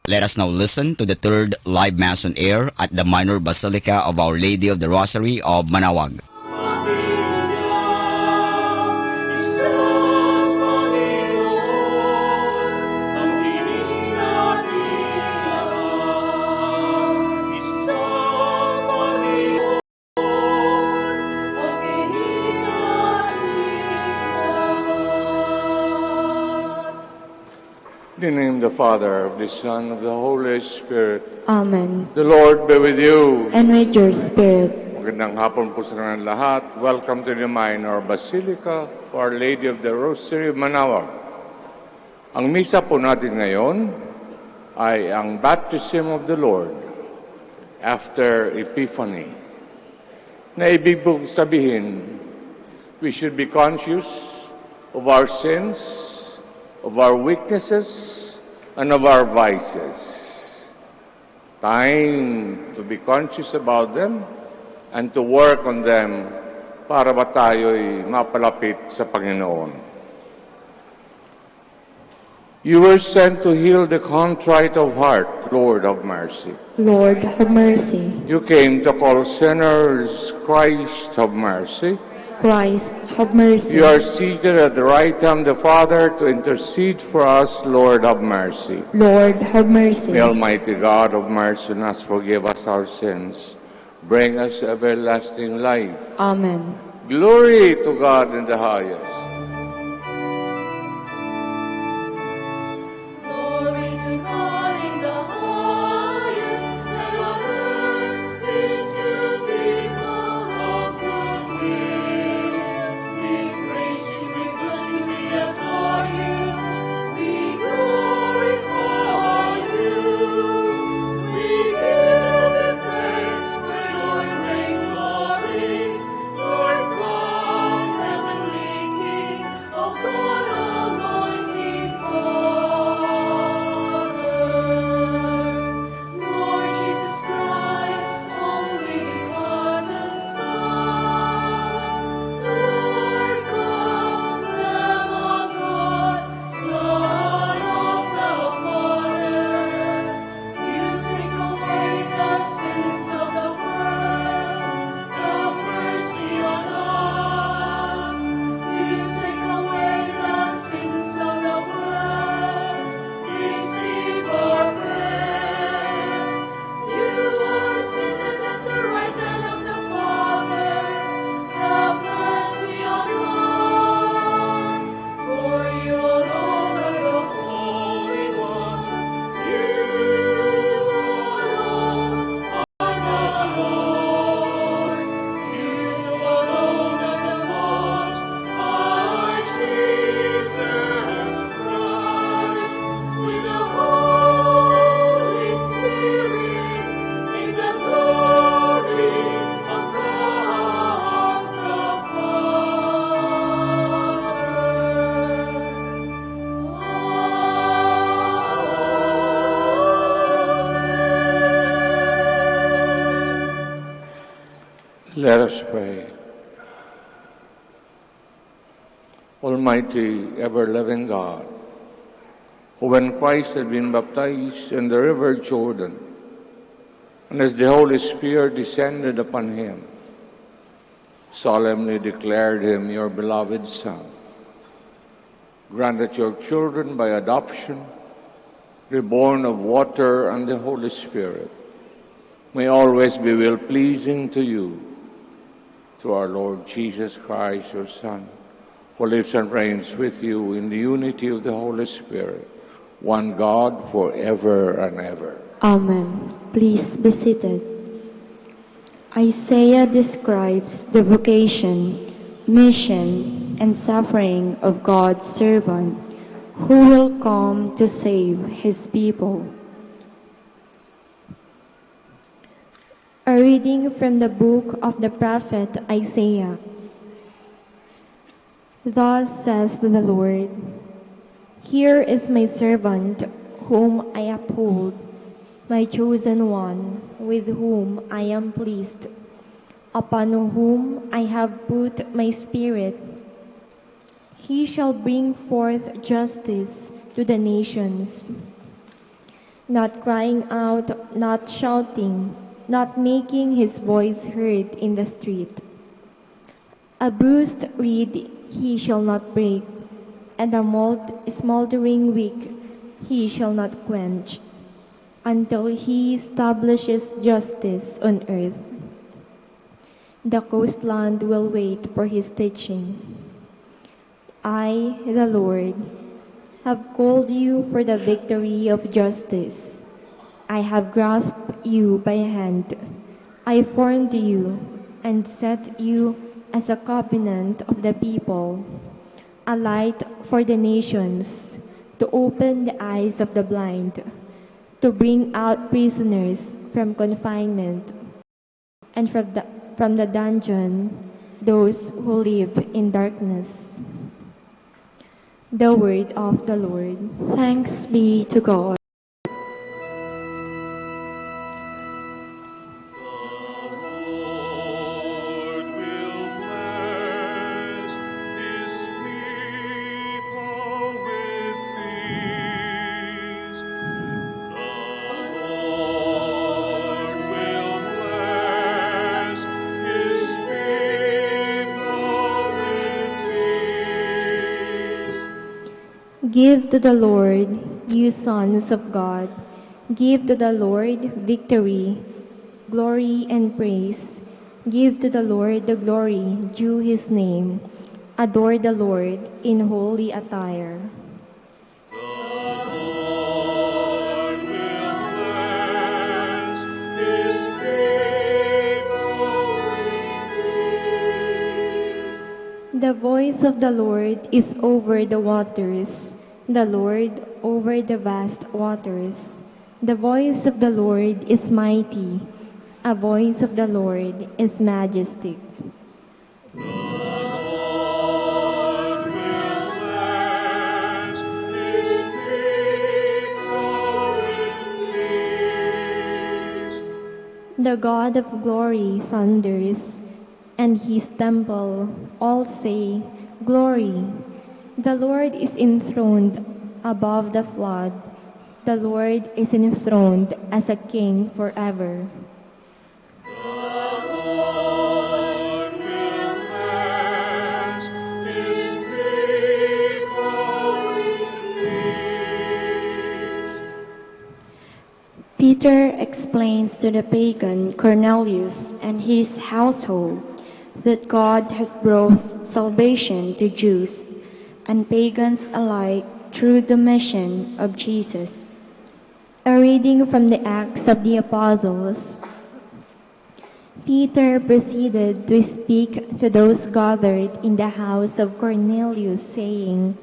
Let us now listen to the third live Mass on air at the Minor Basilica of Our Lady of the Rosary of Manaoag. In the name of the Father, of the Son, of the Holy Spirit. Amen. The Lord be with you. And with your spirit. Magandang hapon po sa kanilang lahat. Welcome to the Minor Basilica of Our Lady of the Rosary of Manaoag. Ang misa po natin ngayon ay ang Baptism of the Lord after Epiphany. Na ibig pong sabihin, we should be conscious of our sins, of our weaknesses, and of our vices. Time to be conscious about them and to work on them para ba tayo'y mapalapit sa Panginoon. You were sent to heal the contrite of heart, Lord of mercy. Lord, have mercy. You came to call sinners, Christ, have mercy. Christ, have mercy. You are seated at the right hand of the Father to intercede for us, Lord, have mercy. Lord, have mercy. May Almighty God of mercy on us forgive us our sins, bring us everlasting life. Amen. Glory to God in the highest. Glory to God in the highest, and on earth peace to people of good will. We praise you, we bless you, we adore you, we glorify you. We give you thanks for your great glory, Lord God, heavenly King, O God Almighty Father. Lord Jesus Christ, only begotten Son, Lord God, Lamb of God, Son of the Father, you take away the sins of the world, have mercy on us. You take away the sins of the world, receive our prayer. You are seated at the right hand of the Father, have mercy on us. For you alone are the Holy One, you alone are the Lord, you alone are the Most High Jesus Christ, with the Holy Spirit, in the glory of God the Father. Let us pray. Almighty, ever-living God, who when Christ had been baptized in the river Jordan, and as the Holy Spirit descended upon him, solemnly declared him your beloved Son, grant that your children by adoption, reborn of water and the Holy Spirit, may always be well-pleasing to you, through our Lord Jesus Christ, your Son, who lives and reigns with you in the unity of the Holy Spirit, one God forever and ever. Amen. Please be seated. Isaiah describes the vocation, mission, and suffering of God's servant who will come to save his people. A reading from the book of the prophet Isaiah. Thus says the Lord, "Here is my servant whom I uphold, my chosen one, with whom I am pleased, upon whom I have put my spirit. He shall bring forth justice to the nations. not crying out, not shouting, not making his voice heard in the street. A bruised reed he shall not break, and a smoldering wick he shall not quench, until he establishes justice on earth. The coastland will wait for his teaching. I, the Lord, have called you for the victory of justice. I have grasped you by hand. I formed you and set you as a covenant of the people, a light for the nations, to open the eyes of the blind, to bring out prisoners from confinement, and from the dungeon those who live in darkness. The word of the Lord. Thanks be to God. Lord will bless His people with peace. The Lord will bless His people with peace. Give to the Lord, you sons of God. Give to the Lord victory, glory, and praise. Give to the Lord the glory due his name. Adore the Lord in holy attire. Lord will bless His people with peace. The voice of the Lord is over the waters, the Lord over the vast waters. The voice of the Lord is mighty, a voice of the Lord is majestic. Lord will bless His people with peace. The God of glory thunders, and his temple all say, Glory! The Lord is enthroned above the flood. The Lord is enthroned as a king forever. Lord will bless His people with peace. Peter explains to the pagan Cornelius and his household that God has brought salvation to Jews and pagans alike through the mission of Jesus. A reading from the Acts of the Apostles. Peter proceeded to speak to those gathered in the house of Cornelius, saying,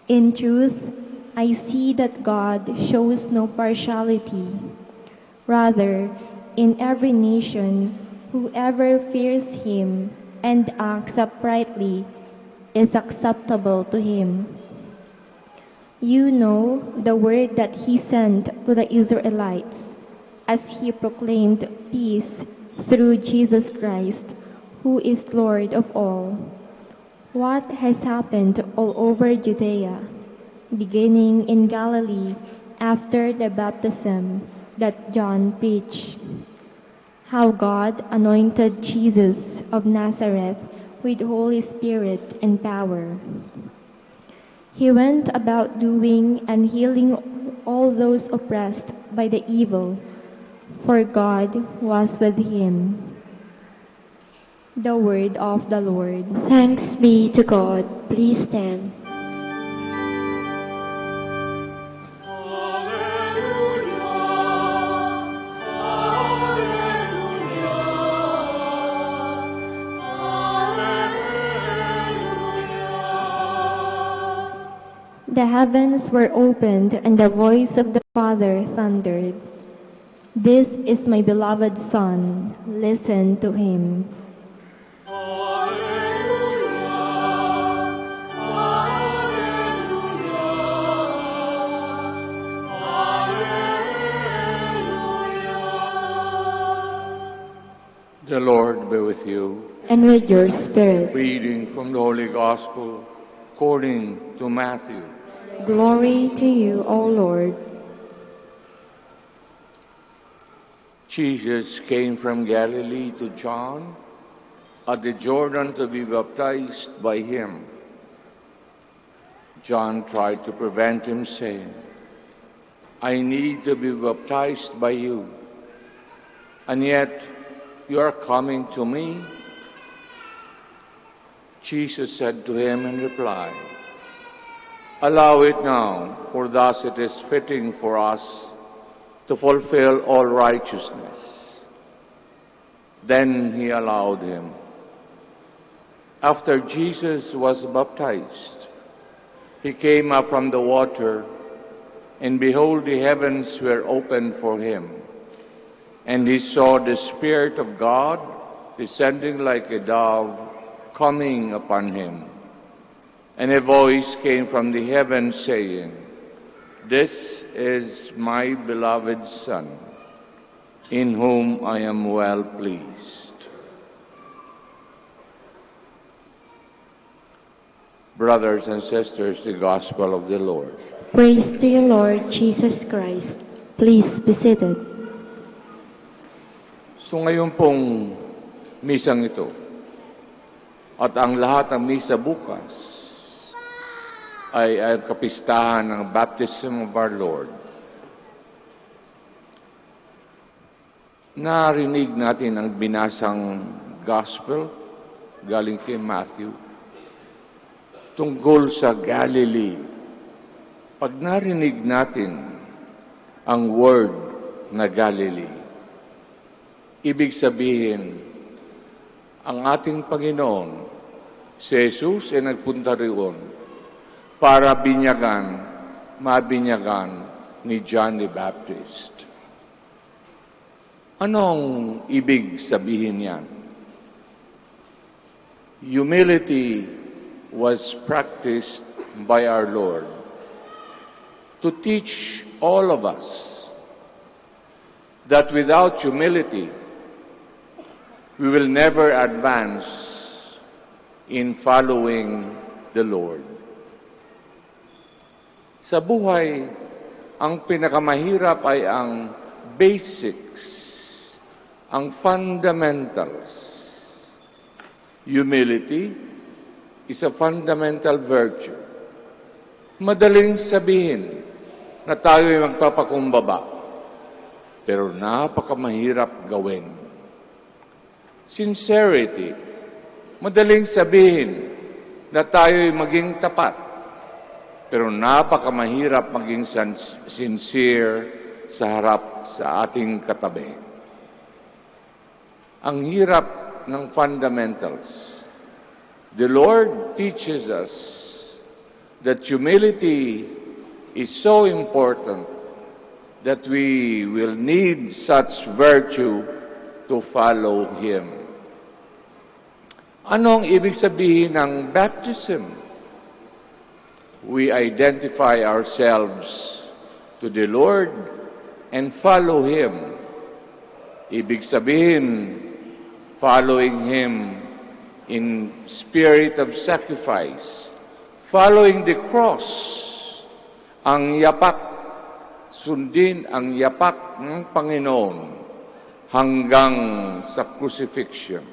In truth, I see that God shows no partiality. Rather, in every nation, whoever fears him and acts uprightly is acceptable to him. You know the word that he sent to the Israelites, as he proclaimed peace through Jesus Christ, who is Lord of all. What has happened all over Judea, beginning in Galilee after the baptism that John preached, how God anointed Jesus of Nazareth with Holy Spirit and power. He went about doing and healing all those oppressed by the evil, for God was with him. The word of the Lord. Thanks be to God. Please stand. The heavens were opened, and the voice of the Father thundered. This is my beloved Son. Listen to him. The Lord be with you. And with your spirit. Reading from the Holy Gospel according to Matthew. Glory to you, O Lord. Jesus came from Galilee to John at the Jordan to be baptized by him. John tried to prevent him, saying, "I need to be baptized by you, and yet you are coming to me?" Jesus said to him in reply, "Allow it now, for thus it is fitting for us to fulfill all righteousness." Then he allowed him. After Jesus was baptized, he came up from the water, and behold, the heavens were opened for him. And he saw the Spirit of God descending like a dove, coming upon him. And a voice came from the heavens saying, "This is my beloved Son, in whom I am well pleased." Brothers and sisters, the Gospel of the Lord. Praise to you, Lord Jesus Christ. Please be seated. So ngayon pong misang ito, at ang lahat ng misa bukas, ay ang kapistahan ng Baptism of our Lord. Narinig natin ang binasang Gospel galing kay Matthew tungkol sa Galilee. Pag narinig natin ang word na Galilee, ibig sabihin, ang ating Panginoon, si Jesus, ay nagpunta riyon para mabinyagan ni John the Baptist. Anong ibig sabihin yan? Humility was practiced by our Lord to teach all of us that without humility, we will never advance in following the Lord. Sa buhay, ang pinakamahirap ay ang basics, ang fundamentals. Humility is a fundamental virtue. Madaling sabihin na tayo ay magpapakumbaba, pero napakamahirap gawin. Sincerity, madaling sabihin na tayo ay maging tapat, pero napakamahirap maging sincere sa harap sa ating katabi. Ang hirap ng fundamentals. The Lord teaches us that humility is so important that we will need such virtue to follow Him. Anong ibig sabihin ng baptism? We identify ourselves to the Lord and follow Him. Ibig sabihin, following Him in spirit of sacrifice, following the cross, ang yapak, sundin ang yapak ng Panginoon hanggang sa crucifixion.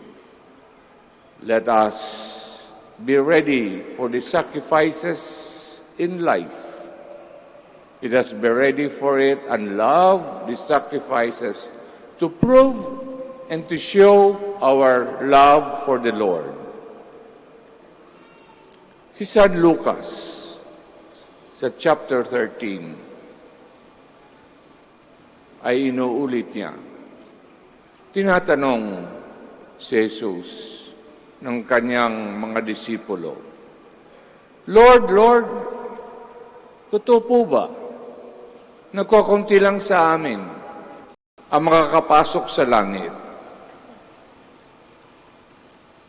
Let us be ready for the sacrifices in life. Let us be ready for it and love the sacrifices to prove and to show our love for the Lord. Si San Lucas, sa chapter 13, ay inuulit niya. Tinatanong si Jesus ng kanyang mga disipulo, "Lord, Lord, totoo po ba? Nagkakunti lang sa amin ang makakapasok sa langit."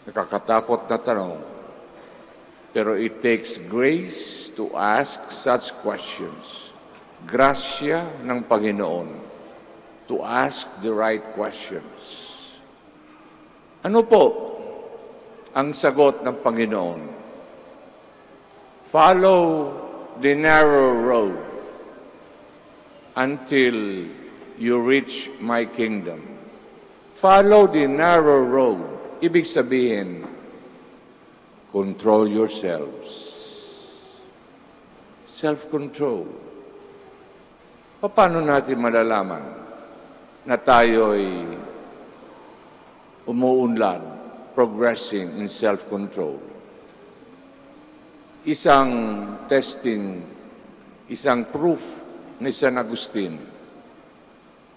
Nakakatakot na tanong. Pero it takes grace to ask such questions. Grasya ng Panginoon to ask the right questions. Ano po ang sagot ng Panginoon? Follow the narrow road until you reach my kingdom. Follow the narrow road. Ibig sabihin, control yourselves. Self-control. Paano natin malalaman na tayo'y umuunlad, progressing in self-control? Isang testing, isang proof ni San Agustin.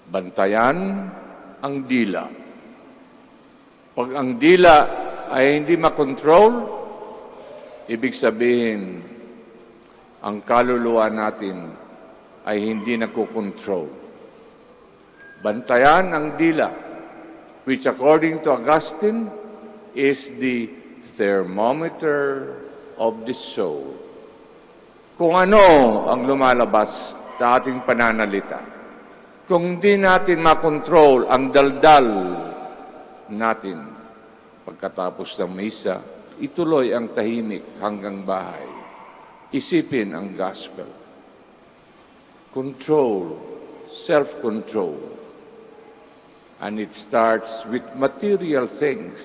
Bantayan ang dila. Pag ang dila ay hindi makontrol, ibig sabihin, ang kaluluwa natin ay hindi nakokontrol. Bantayan ang dila, which according to Augustine is the thermometer of the soul. Kung ano ang lumalabas sa ating pananalita, kung di natin makontrol ang daldal natin pagkatapos ng misa, ituloy ang tahimik hanggang bahay. Isipin ang gospel. Control, self-control. And it starts with material things.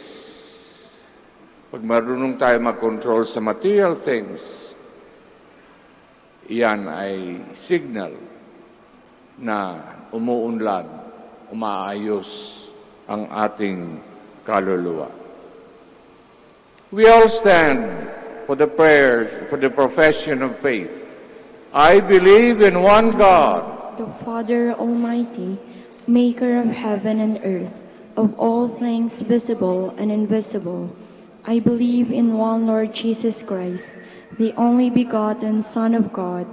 Pag marunong tayo mag-control sa material things, iyan ay signal na umuunlad, umaayos ang ating kaluluwa. We all stand for the prayer, for the profession of faith. I believe in one God, the Father Almighty, maker of heaven and earth, of all things visible and invisible. I believe in one Lord Jesus Christ, the only begotten Son of God,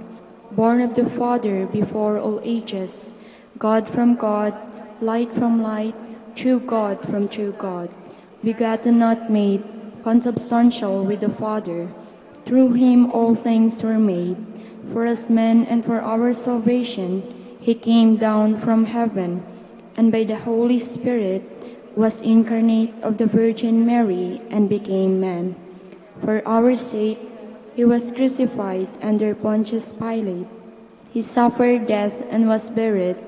born of the Father before all ages, God from God, light from light, true God from true God, begotten not made, consubstantial with the Father. Through him all things were made. For us men and for our salvation, he came down from heaven, and by the Holy Spirit was incarnate of the Virgin Mary and became man. For our sake, he was crucified under Pontius Pilate. He suffered death and was buried,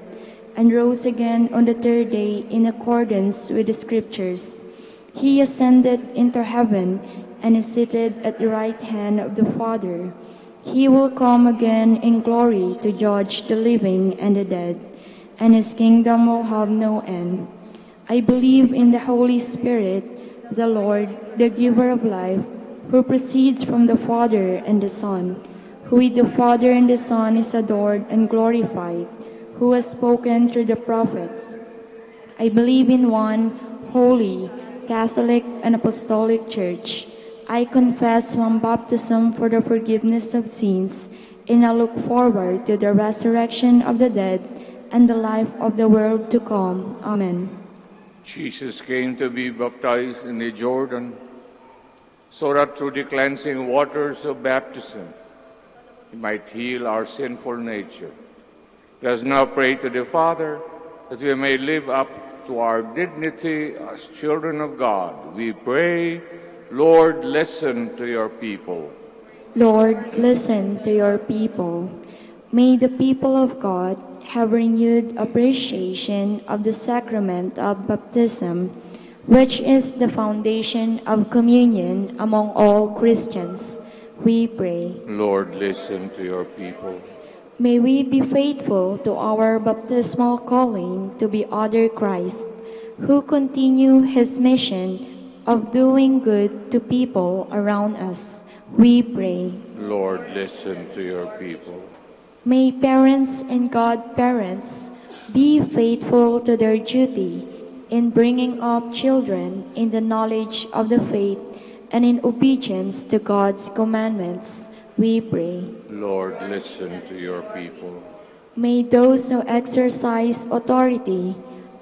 and rose again on the third day in accordance with the Scriptures. He ascended into heaven and is seated at the right hand of the Father. He will come again in glory to judge the living and the dead, and his kingdom will have no end. I believe in the Holy Spirit, the Lord, the giver of life, who proceeds from the Father and the Son, who with the Father and the Son is adored and glorified, who has spoken through the prophets. I believe in one holy, Catholic, and Apostolic Church. I confess one baptism for the forgiveness of sins, and I look forward to the resurrection of the dead and the life of the world to come. Amen. Jesus came to be baptized in the Jordan, so that through the cleansing waters of baptism, he might heal our sinful nature. Let us now pray to the Father, that we may live up to our dignity as children of God. We pray, Lord, listen to your people. Lord, listen to your people. May the people of God have renewed appreciation of the sacrament of baptism, which is the foundation of communion among all Christians. We pray. Lord, listen to your people. May we be faithful to our baptismal calling to be other Christ, who continue his mission of doing good to people around us. We pray. Lord, listen to your people. May parents and godparents be faithful to their duty in bringing up children in the knowledge of the faith and in obedience to God's commandments. We pray. Lord, listen to your people. May those who exercise authority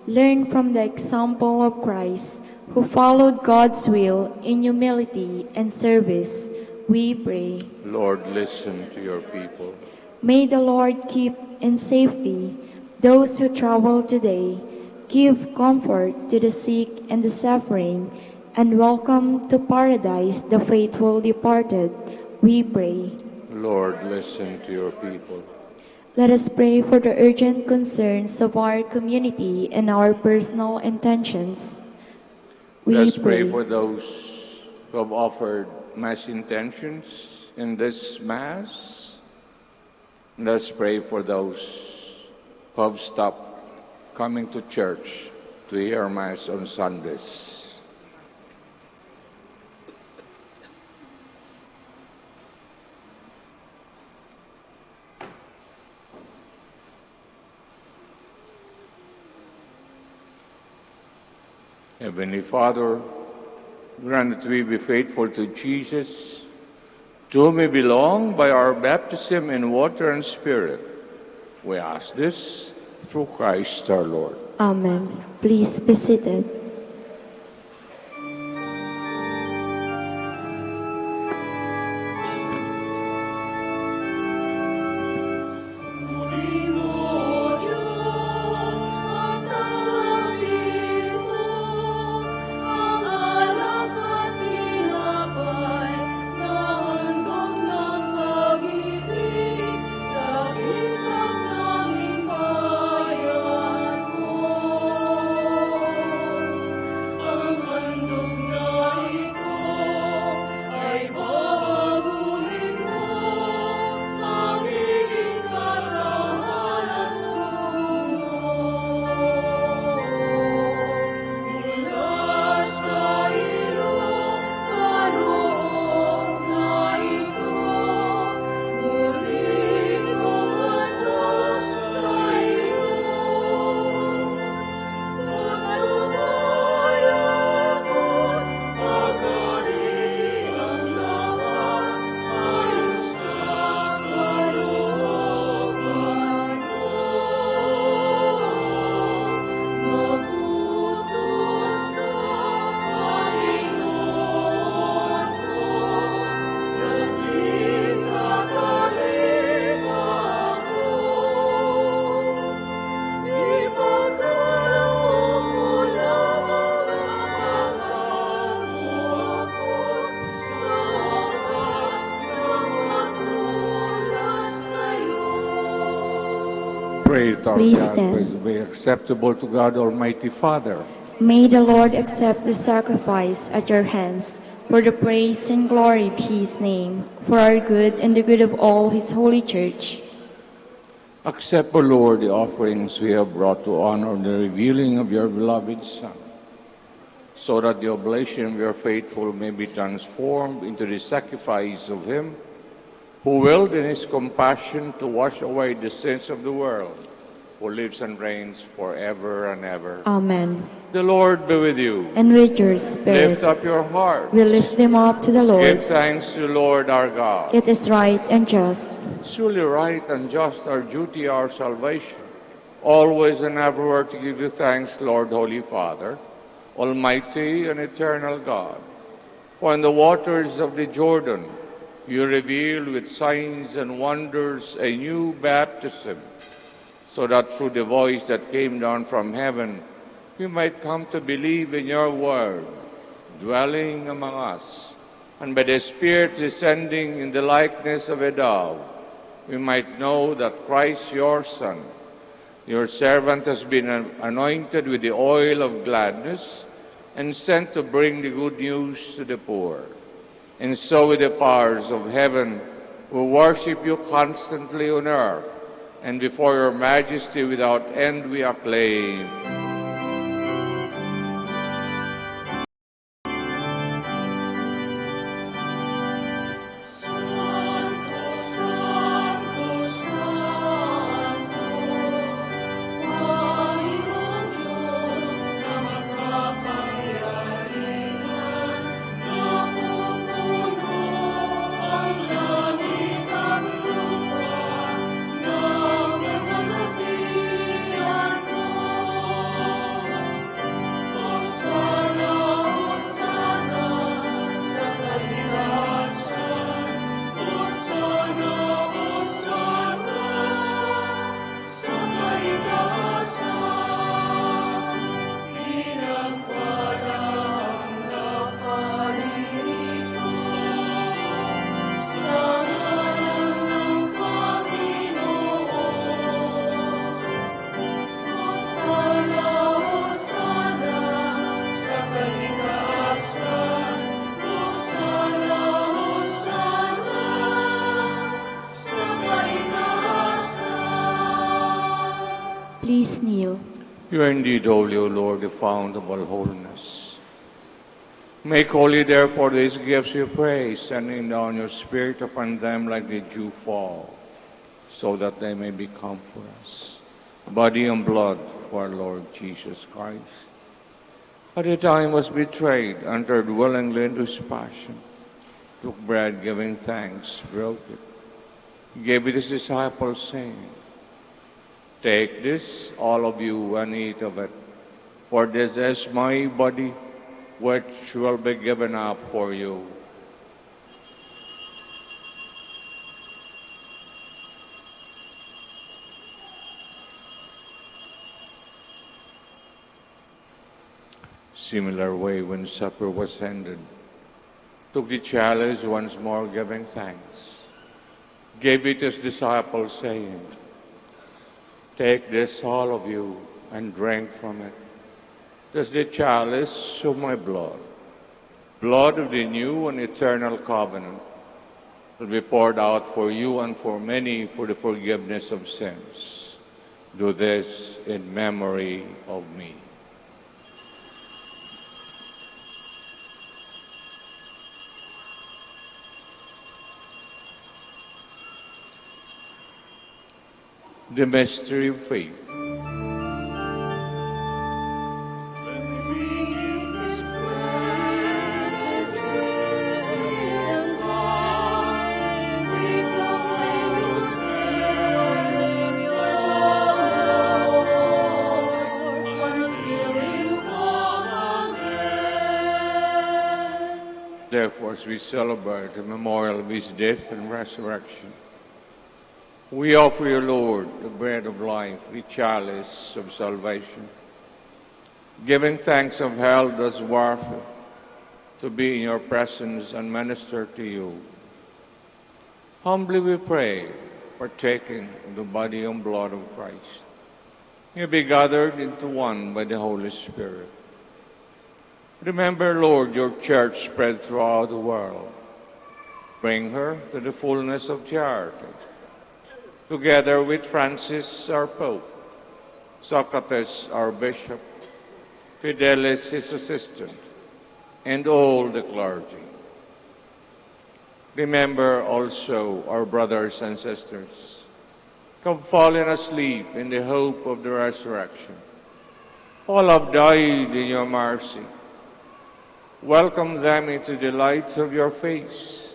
learn from the example of Christ, who followed God's will in humility and service. We pray. Lord, listen to your people. May the Lord keep in safety those who travel today, give comfort to the sick and the suffering, and welcome to paradise the faithful departed. We pray. Lord, listen to your people. Let us pray for the urgent concerns of our community and our personal intentions. Let We us pray pray. for those who have offered Mass intentions in this Mass. Let us pray for those who have stopped coming to church to hear Mass on Sundays. Heavenly Father, grant that we be faithful to Jesus, to whom we belong by our baptism in water and Spirit. We ask this through Christ our Lord. Amen. Please be seated. Pray that our Please sacrifice stand. be acceptable to God Almighty Father. May the Lord accept the sacrifice at your hands for the praise and glory of His name, for our good and the good of all His holy church. Accept, O Lord, the offerings we have brought to honor the revealing of your beloved Son, so that the oblation of your faithful may be transformed into the sacrifice of Him who willed in His compassion to wash away the sins of the world, who lives and reigns forever and ever. Amen. The Lord be with you. And with your spirit, Lift up your hearts. we lift them up to the Lord. Give thanks to the Lord our God. It is right and just. Truly right and just our duty, our salvation, always and everywhere to give you thanks, Lord, Holy Father, Almighty and eternal God. For in the waters of the Jordan, you revealed with signs and wonders a new baptism, so that through the voice that came down from heaven, we might come to believe in your word, dwelling among us, and by the Spirit descending in the likeness of a dove, we might know that Christ your Son, your servant, has been anointed with the oil of gladness and sent to bring the good news to the poor. And so with the powers of heaven, we worship you constantly on earth, and before your majesty without end we acclaim. You are indeed holy, O Lord, the fount of all holiness. Make holy, therefore, these gifts, we pray, sending down your Spirit upon them like the dew fall, so that they may become for us body and blood for our Lord Jesus Christ. At the time he was betrayed, entered willingly into his passion, took bread, giving thanks, broke it, gave it to his disciples, saying, "Take this, all of you, and eat of it, for this is my body, which will be given up for you." Similar way, when supper was ended, took the chalice once more, giving thanks, gave it to his disciples, saying, "Take this, all of you, and drink from it. This is the chalice of my blood, blood of the new and eternal covenant, will be poured out for you and for many for the forgiveness of sins. Do this in memory of me." The mystery of faith. Therefore, as we celebrate the memorial of his death and resurrection, we offer you, Lord, the bread of life, the chalice of salvation, giving thanks of held as worth to be in your presence and minister to you. Humbly we pray, partaking of the body and blood of Christ, you be gathered into one by the Holy Spirit. Remember, Lord, your church spread throughout the world. Bring her to the fullness of charity, together with Francis, our Pope, Socrates, our Bishop, Fidelis, his assistant, and all the clergy. Remember also our brothers and sisters who have fallen asleep in the hope of the resurrection. All have died in your mercy. Welcome them into the light of your face.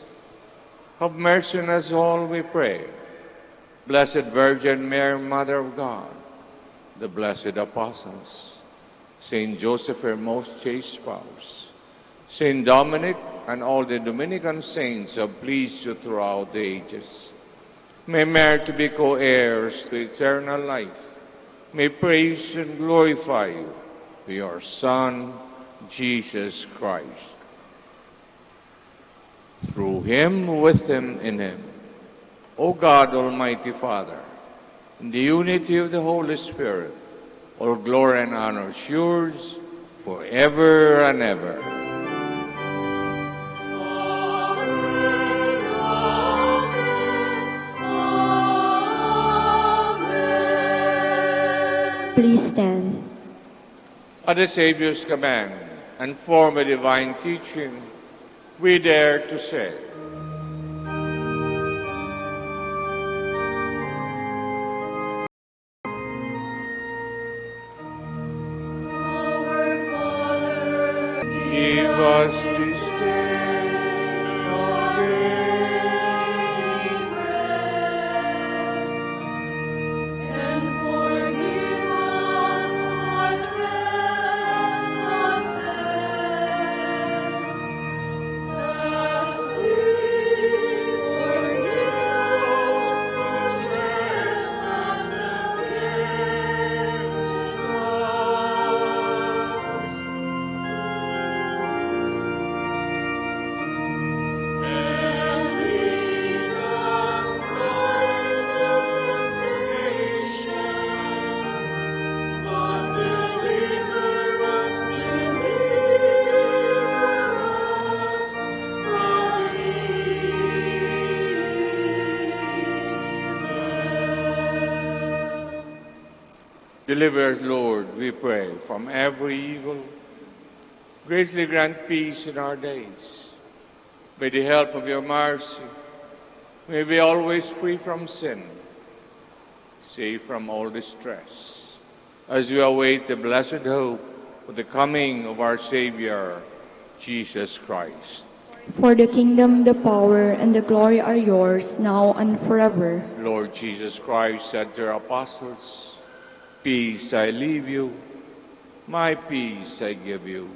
Have mercy on us all, we pray. Blessed Virgin Mary, Mother of God, the blessed apostles, Saint Joseph, her most chaste spouse, Saint Dominic, and all the Dominican saints have pleased you throughout the ages. May merit to be co-heirs to eternal life. May praise and glorify you through your Son, Jesus Christ. Through him, with him, in him, O God, Almighty Father, in the unity of the Holy Spirit, all glory and honor is yours forever and ever. Please stand. At the Savior's command and form a divine teaching, we dare to say, give us this day our daily bread, and forgive us our trespasses, as we Deliver us, Lord, we pray, from every evil. Graciously grant peace in our days. By the help of your mercy, may we always free from sin, safe from all distress, as we await the blessed hope of the coming of our Savior, Jesus Christ. For the kingdom, the power, and the glory are yours, now and forever. Lord Jesus Christ said to your apostles, "Peace I leave you, my peace I give you.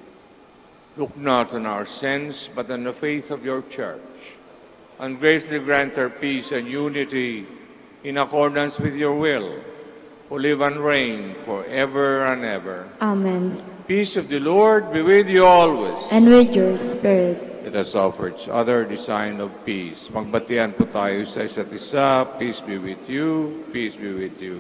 Look not on our sins, but on the faith of your church, and graciously grant her peace and unity in accordance with your will, who live and reign forever and ever." Amen. Peace of the Lord be with you always. And with your spirit. Let us offer each other the sign of peace. Magbatian po tayo sa isa't isa. Peace be with you. Peace be with you.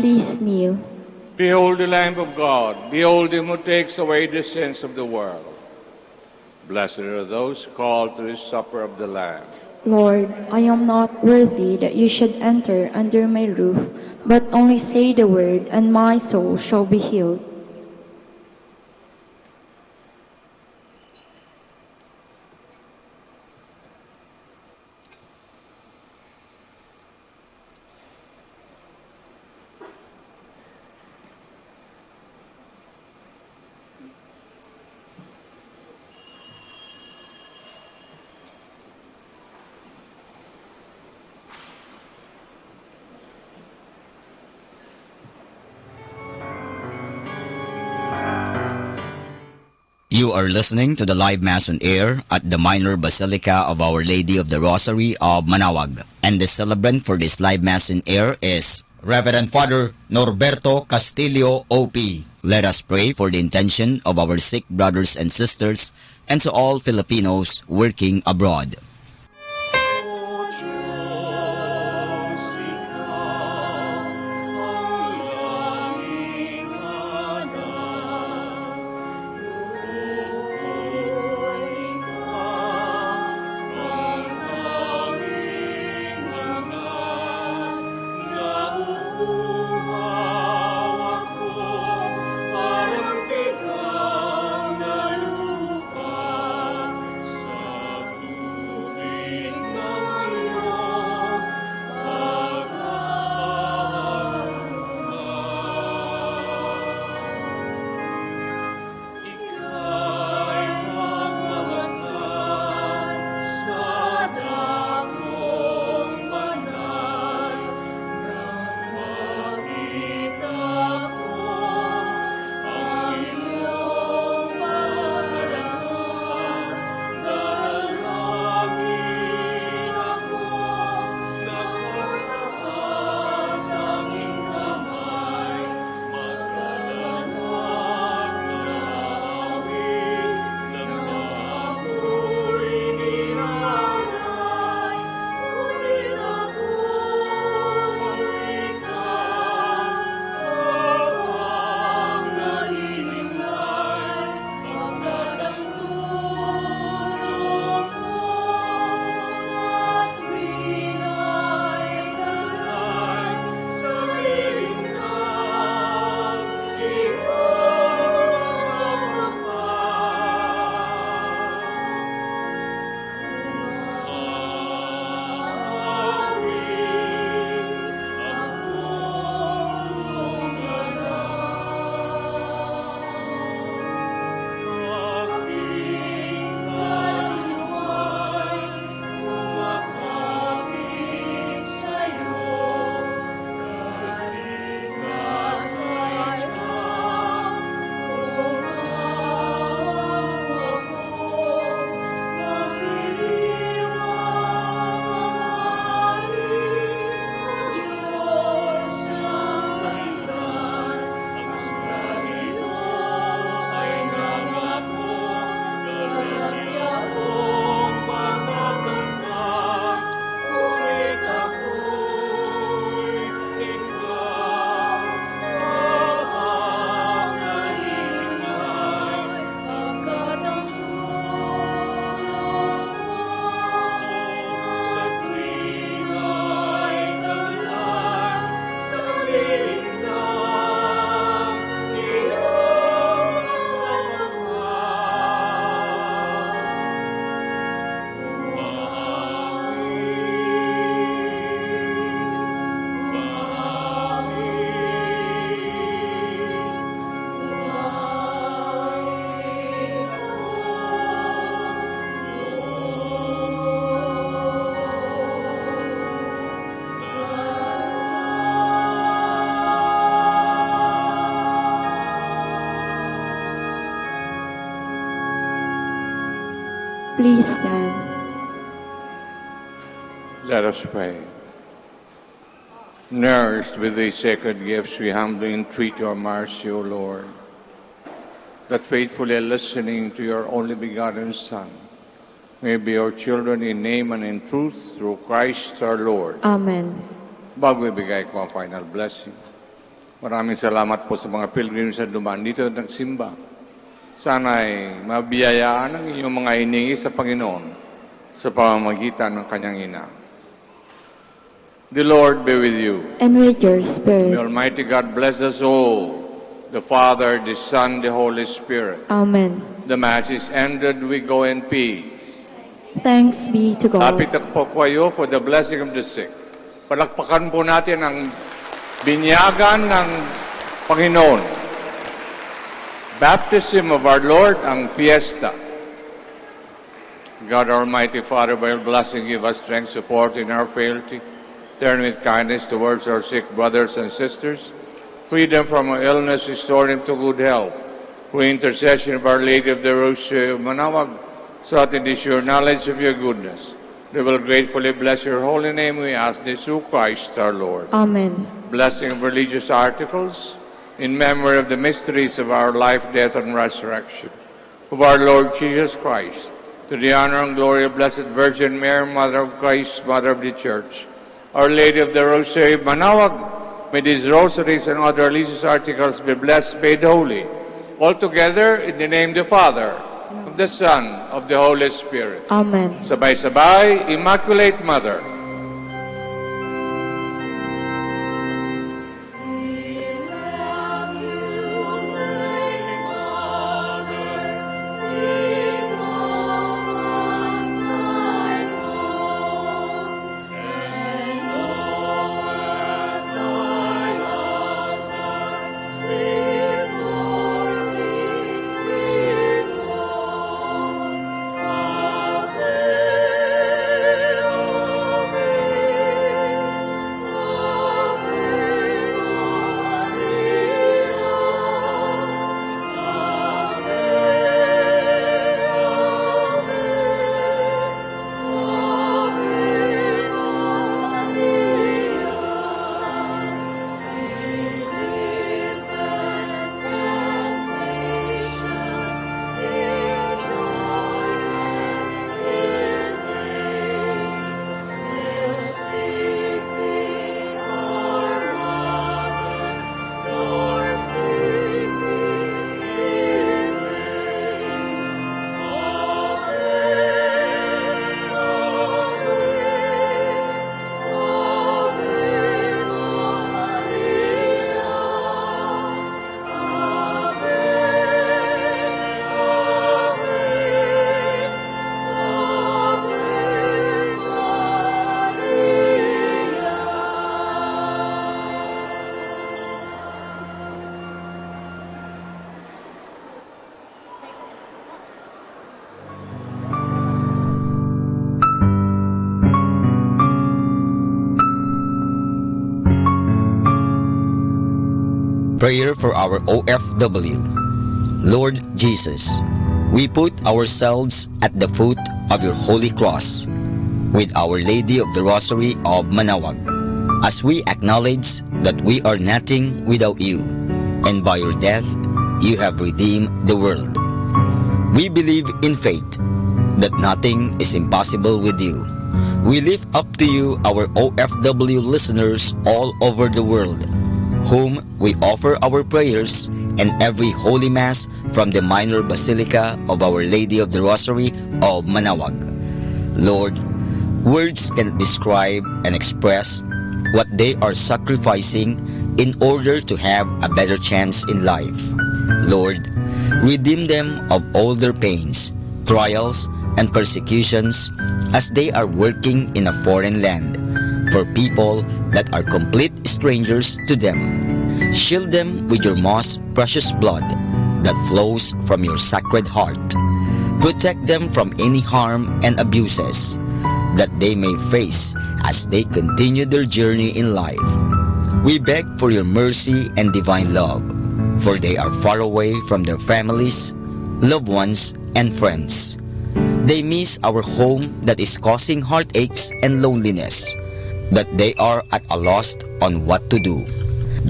Please kneel. Behold the Lamb of God. Behold him who takes away the sins of the world. Blessed are those called to the supper of the Lamb. Lord, I am not worthy that you should enter under my roof, but only say the word, and my soul shall be healed. You are listening to the live Mass on air at the Minor Basilica of Our Lady of the Rosary of Manaoag. And the celebrant for this live Mass on air is Reverend Father Norberto Castillo, OP. Let us pray for the intention of our sick brothers and sisters and to all Filipinos working abroad. O Diyos, Ikaw ang langing hanap. Looy Ikaw ang tanging hanap. Nauuhaw ako parang tigang na lupa sa Please stand. Let us pray. Nourished with these sacred gifts, we humbly entreat your mercy, O Lord, that faithfully listening to your only begotten Son, may be your children in name and in truth through Christ our Lord. Amen. Bago ibigay ko ang final blessing, maraming salamat po sa mga pilgrims na dumaan dito at nagsimba. Sana'y mabiyayaan ang inyong mga hiningi sa Panginoon sa pamamagitan ng kanyang ina. The Lord be with you. And with your May spirit. Almighty God bless us all, the Father, the Son, the Holy Spirit. Amen. The Mass is ended. We go in peace. Thanks be to God. Lapit po kayo for the blessing of the sick. Palakpakan po natin ang binyagan ng Panginoon. Baptism of our Lord, ang fiesta. God Almighty Father, by your blessing, give us strength, support in our frailty. Turn with kindness towards our sick brothers and sisters. Free them from illness, restore them to good health. Through intercession of Our Lady of the Rosary of Manaoag, so that in the sure knowledge of your goodness, we will gratefully bless your holy name. We ask this through Christ our Lord. Amen. Blessing of religious articles, in memory of the mysteries of our life, death, and resurrection, of our Lord Jesus Christ, to the honor and glory of Blessed Virgin Mary, Mother of Christ, Mother of the Church, Our Lady of the Rosary of Manaoag, may these rosaries and other religious articles be blessed, made holy, all together in the name of the Father, of the Son, of the Holy Spirit. Amen. Sabay-sabay, Immaculate Mother. Prayer for our OFW. Lord Jesus, we put ourselves at the foot of your holy cross with Our Lady of the Rosary of Manaoag, as we acknowledge that we are nothing without you, and by your death you have redeemed the world. We believe in faith that nothing is impossible with you. We lift up to you our OFW listeners all over the world, whom we offer our prayers and every Holy Mass from the Minor Basilica of Our Lady of the Rosary of Manaoag. Lord, words cannot describe and express what they are sacrificing in order to have a better chance in life. Lord, redeem them of all their pains, trials, and persecutions as they are working in a foreign land for people that are complete strangers to them. Shield them with your most precious blood that flows from your sacred heart. Protect them from any harm and abuses that they may face as they continue their journey in life. We beg for your mercy and divine love, for they are far away from their families, loved ones, and friends. They miss our home that is causing heartaches and loneliness, that they are at a loss on what to do.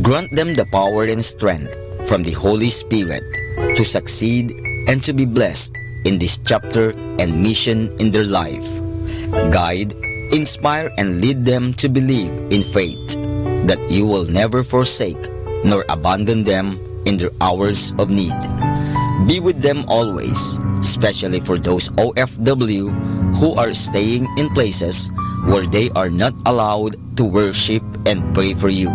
Grant them the power and strength from the Holy Spirit to succeed and to be blessed in this chapter and mission in their life. Guide, inspire, and lead them to believe in faith that you will never forsake nor abandon them in their hours of need. Be with them always, especially for those OFW who are staying in places where they are not allowed to worship and pray for you.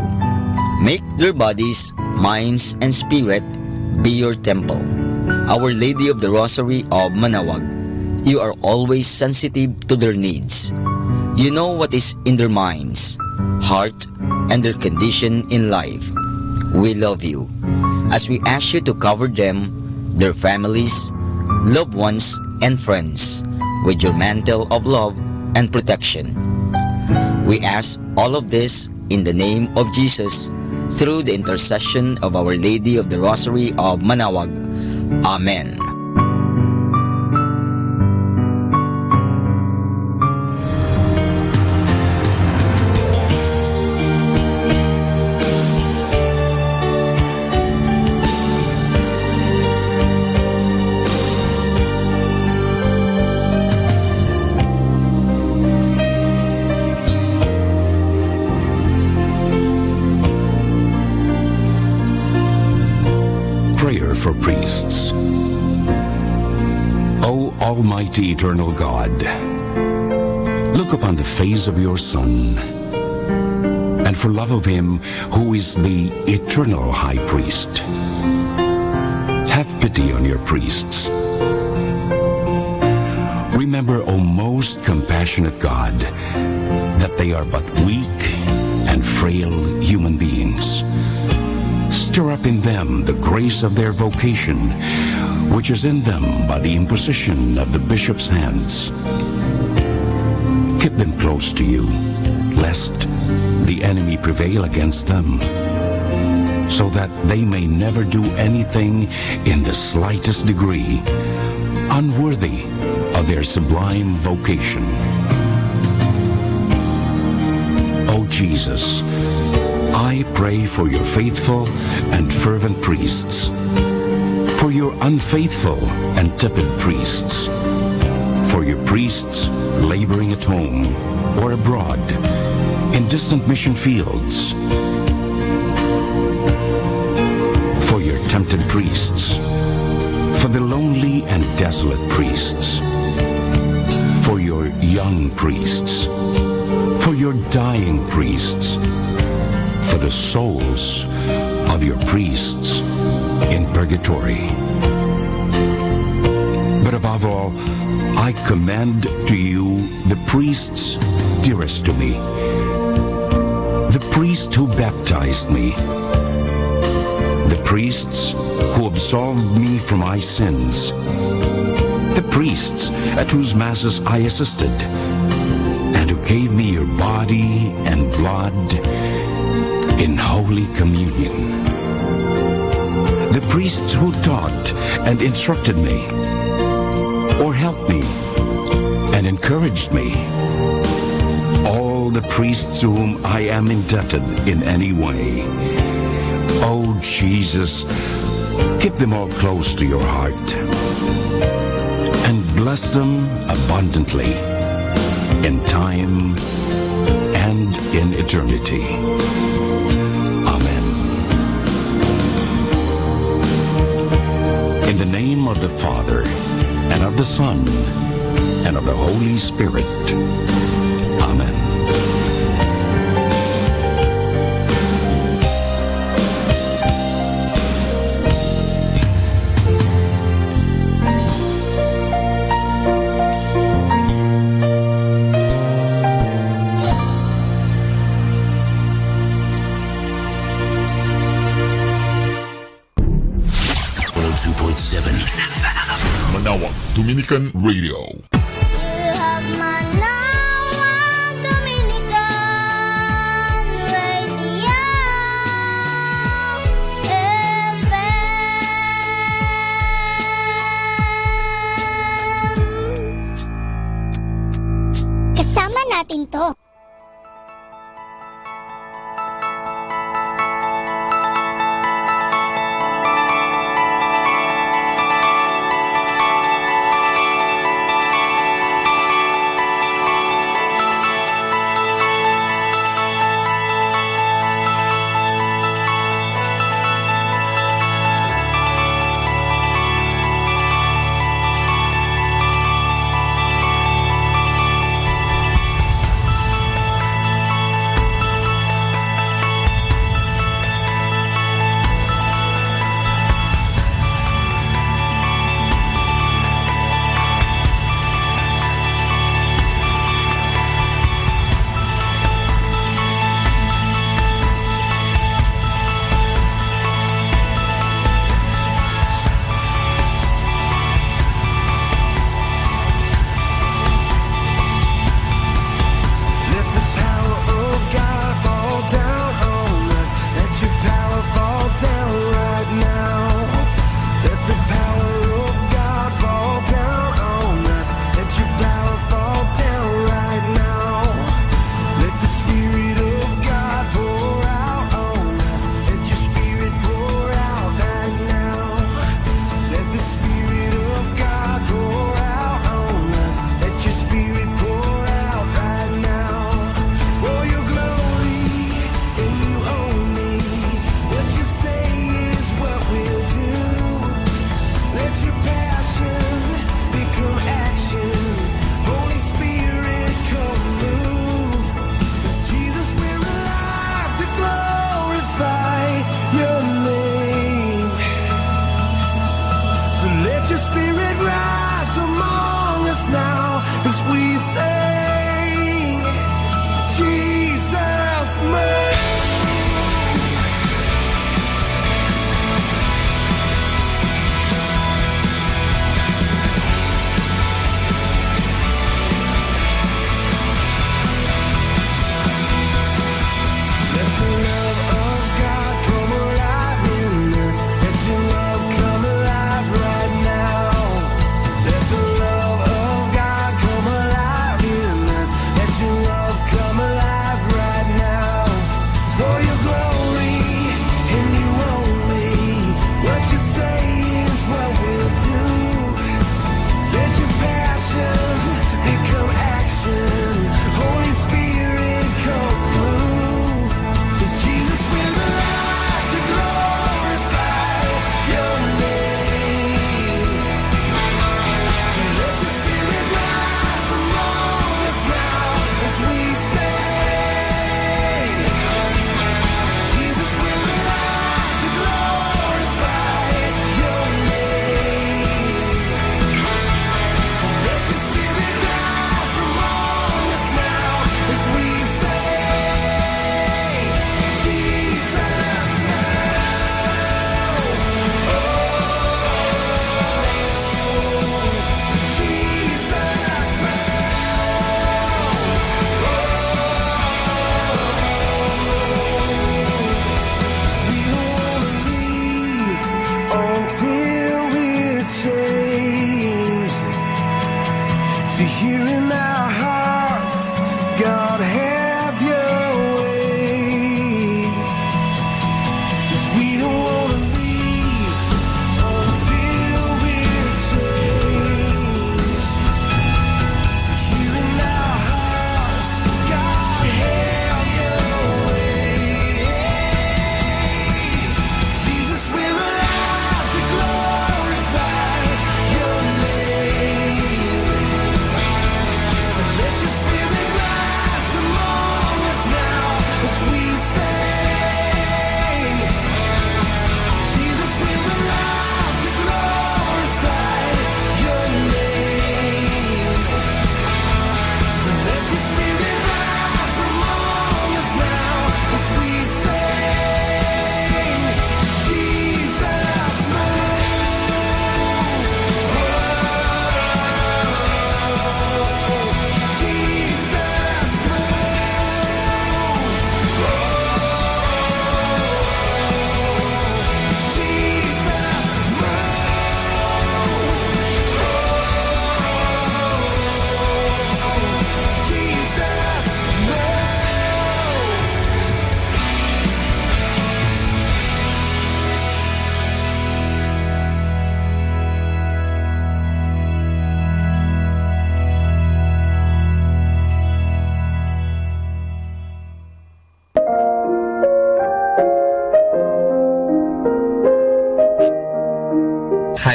Make their bodies, minds, and spirit be your temple. Our Lady of the Rosary of Manaoag, you are always sensitive to their needs. You know what is in their minds, heart, and their condition in life. We love you as we ask you to cover them, their families, loved ones, and friends with your mantle of love and protection. We ask all of this in the name of Jesus through the intercession of Our Lady of the Rosary of Manaoag. Amen. Prayer for priests. O Almighty Eternal God, look upon the face of your Son, and for love of him who is the eternal High Priest, have pity on your priests. Remember, O most compassionate God, that they are but weak and frail human beings. Stir up in them the grace of their vocation, which is in them by the imposition of the bishop's hands. Keep them close to you, lest the enemy prevail against them, so that they may never do anything in the slightest degree unworthy of their sublime vocation. O Jesus, I pray for your faithful and fervent priests, for your unfaithful and tepid priests, for your priests laboring at home or abroad in distant mission fields, for your tempted priests, for the lonely and desolate priests, for your young priests, for your dying priests, for the souls of your priests in purgatory. But above all, I commend to you the priests dearest to me, the priest who baptized me, the priests who absolved me from my sins, the priests at whose masses I assisted, and who gave me your body and blood in Holy Communion. The priests who taught and instructed me, or helped me and encouraged me. All the priests to whom I am indebted in any way. Oh Jesus, keep them all close to your heart and bless them abundantly in time and in eternity. Amen. In the name of the Father, and of the Son, and of the Holy Spirit. Amen. Manaoag Dominican Radio. You have Manaoag Dominican Radio FM. natin to.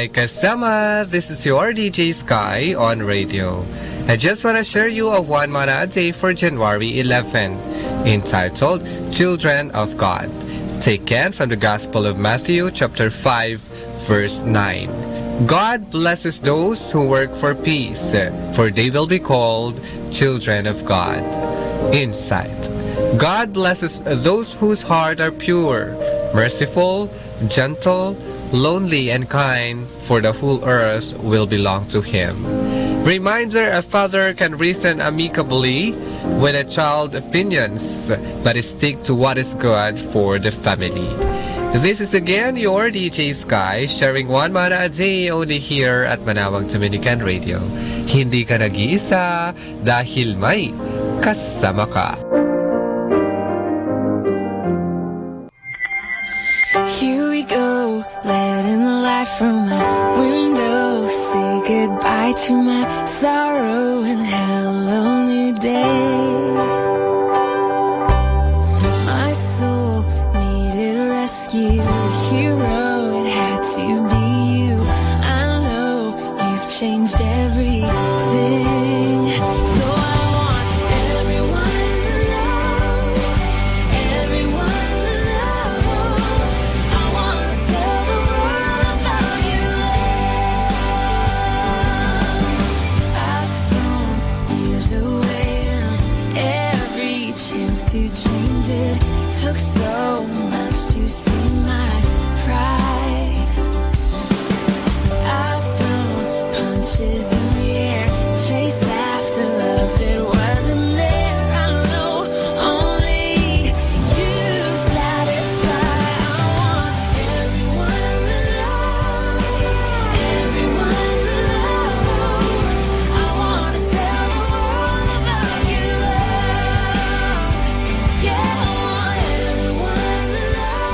Hi kasama, this is your DJ Sky on radio. I just want to share you a one mana day for January 11, entitled Children of God, taken from the Gospel of Matthew chapter 5 verse 9. God blesses those who work for peace, for they will be called children of God. Insight. God blesses those whose heart are pure, merciful, gentle, lonely and kind, for the whole earth will belong to Him. Reminder, a father can reason amicably with a child's opinions, but stick to what is good for the family. This is again your DJ Sky, sharing one mana a day only here at Manaoag Dominican Radio. Hindi ka nag-iisa dahil may kasama ka. Here we go, letting the light from my window say goodbye to my sorrow and hello new day. My soul needed a rescue, a hero, it had to be you. I know you've changed everything, so I want everyone to know, everyone to know. I want to tell the world about your love. I've thrown years away and every chance to change it. Took so much to see my pride. I've thrown punches in the air, chased after love that wasn't there. I know only you satisfy. I want everyone to know, everyone to know. I want to tell the world about your love. Yeah, I want everyone to know,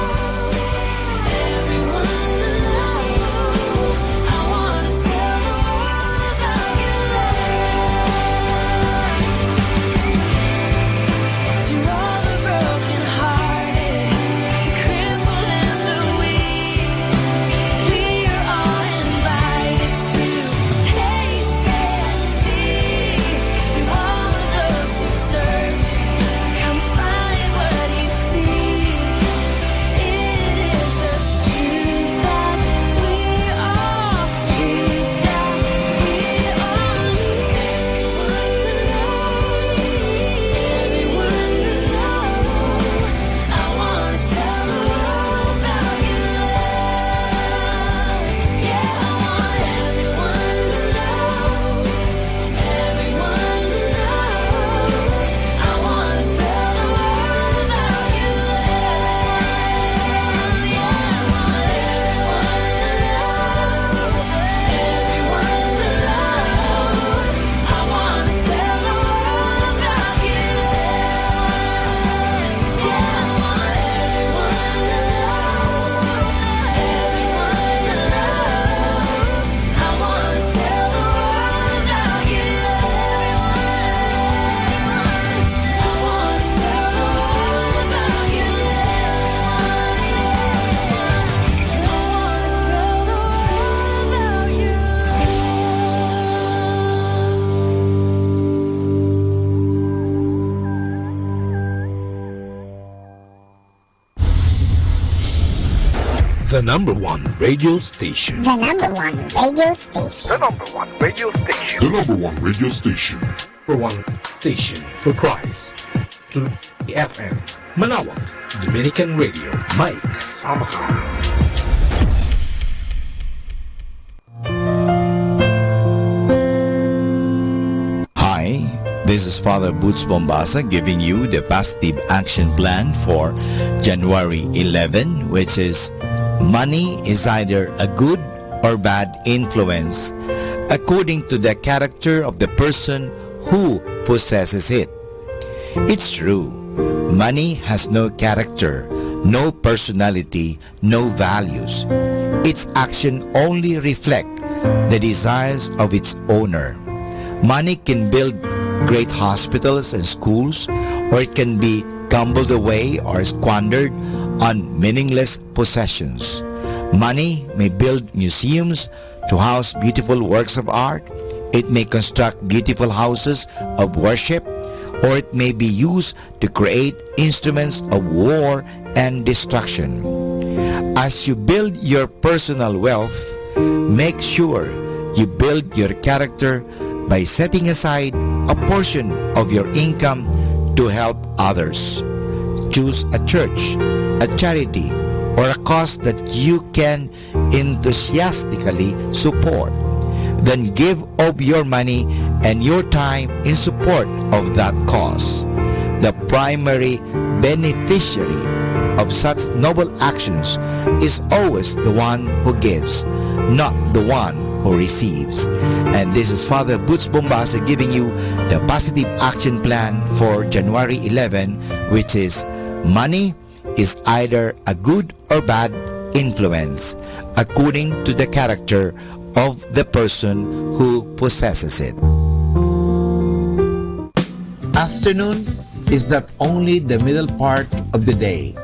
everyone to know. I want to tell the world about your love. To all the broken hearted, the crippled and the weak, we are all invited to taste and see. To all of those who search, come find what you see. It is the truth that we all, truth that we all need. Everyone to know, I want to tell the world about your love. Yeah, I want everyone to know, everyone to know. I want to tell the world about your love. Yeah, I want everyone to know, everyone to know. I want to tell the world about your love. Yeah, I want everyone to know, everyone to know. I want to tell the world about your love. I want to tell the world about your The number one radio station. The number one radio station. The number one radio station. For one station for Christ. To FM. Manaoag Dominican Radio. May kasama ka. Hi, this is Father Boots Bombasa giving you the positive action plan for January 11, which is money is either a good or bad influence according to the character of the person who possesses it. It's true, money has no character, no personality, no values. Its action only reflect the desires of its owner. Money can build great hospitals and schools, or it can be gambled away or squandered on meaningless possessions. Money may build museums to house beautiful works of art. It may construct beautiful houses of worship, or it may be used to create instruments of war and destruction. As you build your personal wealth, make sure you build your character by setting aside a portion of your income to help others. Choose a church, a charity, or a cause that you can enthusiastically support. Then give of your money and your time in support of that cause. The primary beneficiary of such noble actions is always the one who gives, not the one who receives. And this is Father Boots Bombasa giving you the positive action plan for January 11, which is money is either a good or bad influence according to the character of the person who possesses it. Afternoon is not only the middle part of the day.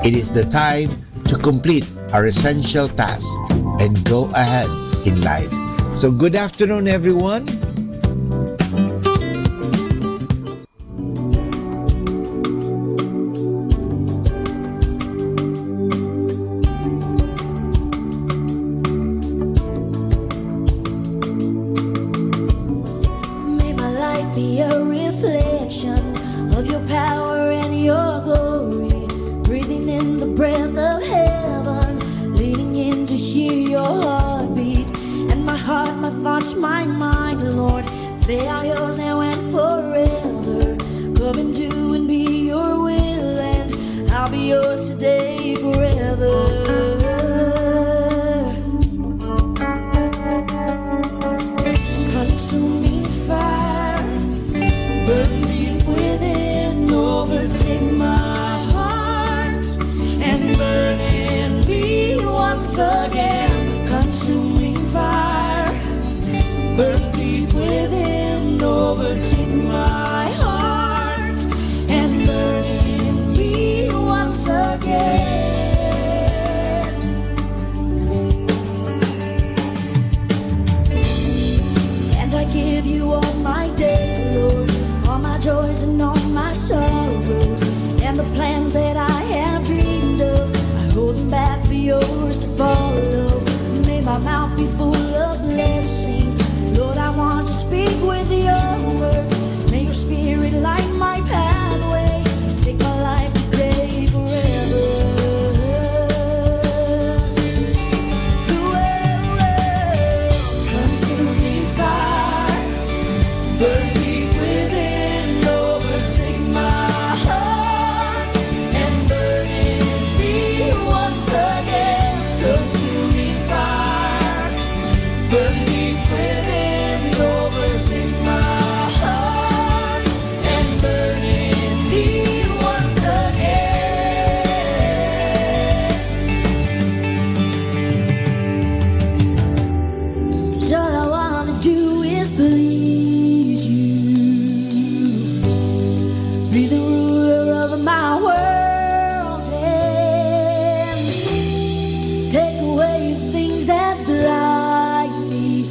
It is the time to complete our essential task and go ahead in life. So good afternoon, everyone. May my life be a reflection of your power and your glory, breathing in the breath of heaven, leaning in to hear your heartbeat. And my heart, my thoughts, my mind, Lord, they are yours now and forever. Come and do and be your will, and I'll be yours today forever. Consuming fire, burn deep within, overtake my heart, and burn in me once again. Consuming fire, burn deep within, overtake my heart, and burn in me once again. And I give you all my days, Lord, all my joys and all my sorrows, and the plans that I have dreamed of, I hold them back for yours to follow. May my mouth be full of blessing, Lord, I want to speak with your words. May your spirit light my pathway, take my life today forever. Consuming fire, burn deep within, overtake my heart, and burn in me once again. Consuming fire, burn deep within, overtake my heart, and burn in me once again. 'Cause all I wanna do is please you. Be the ruler of my world and take away the things that blind me.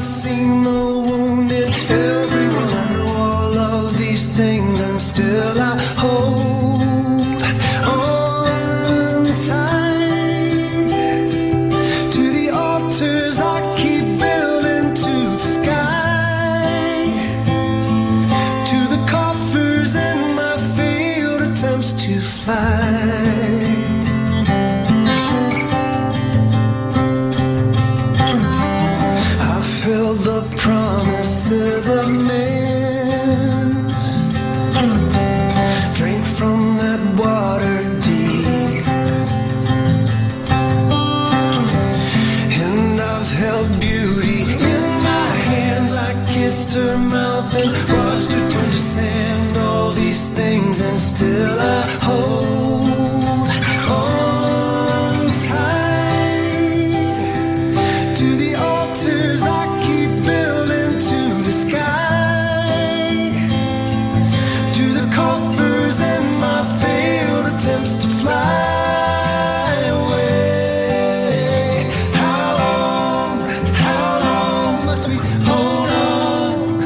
I've seen the wounded, everyone I know all of these things, and still I hold on tight to the altars I keep building to the sky, to the coffers in my failed attempts to fly. The promises of men, drink from that water deep, and I've held beauty in my hands. I kissed her mouth and watched her turn to sand. All these things, and still I hold on tight to the altars I attempts to fly away. How long must we hold on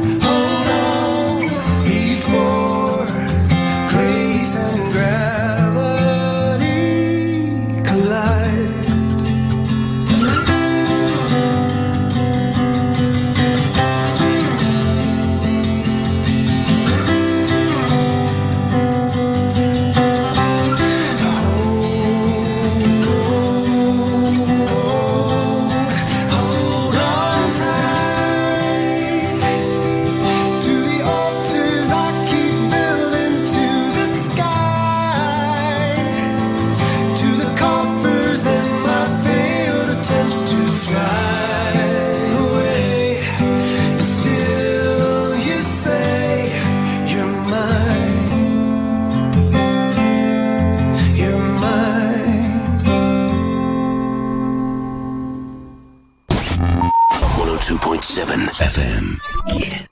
before grace and gravity collide? FM. Yeah.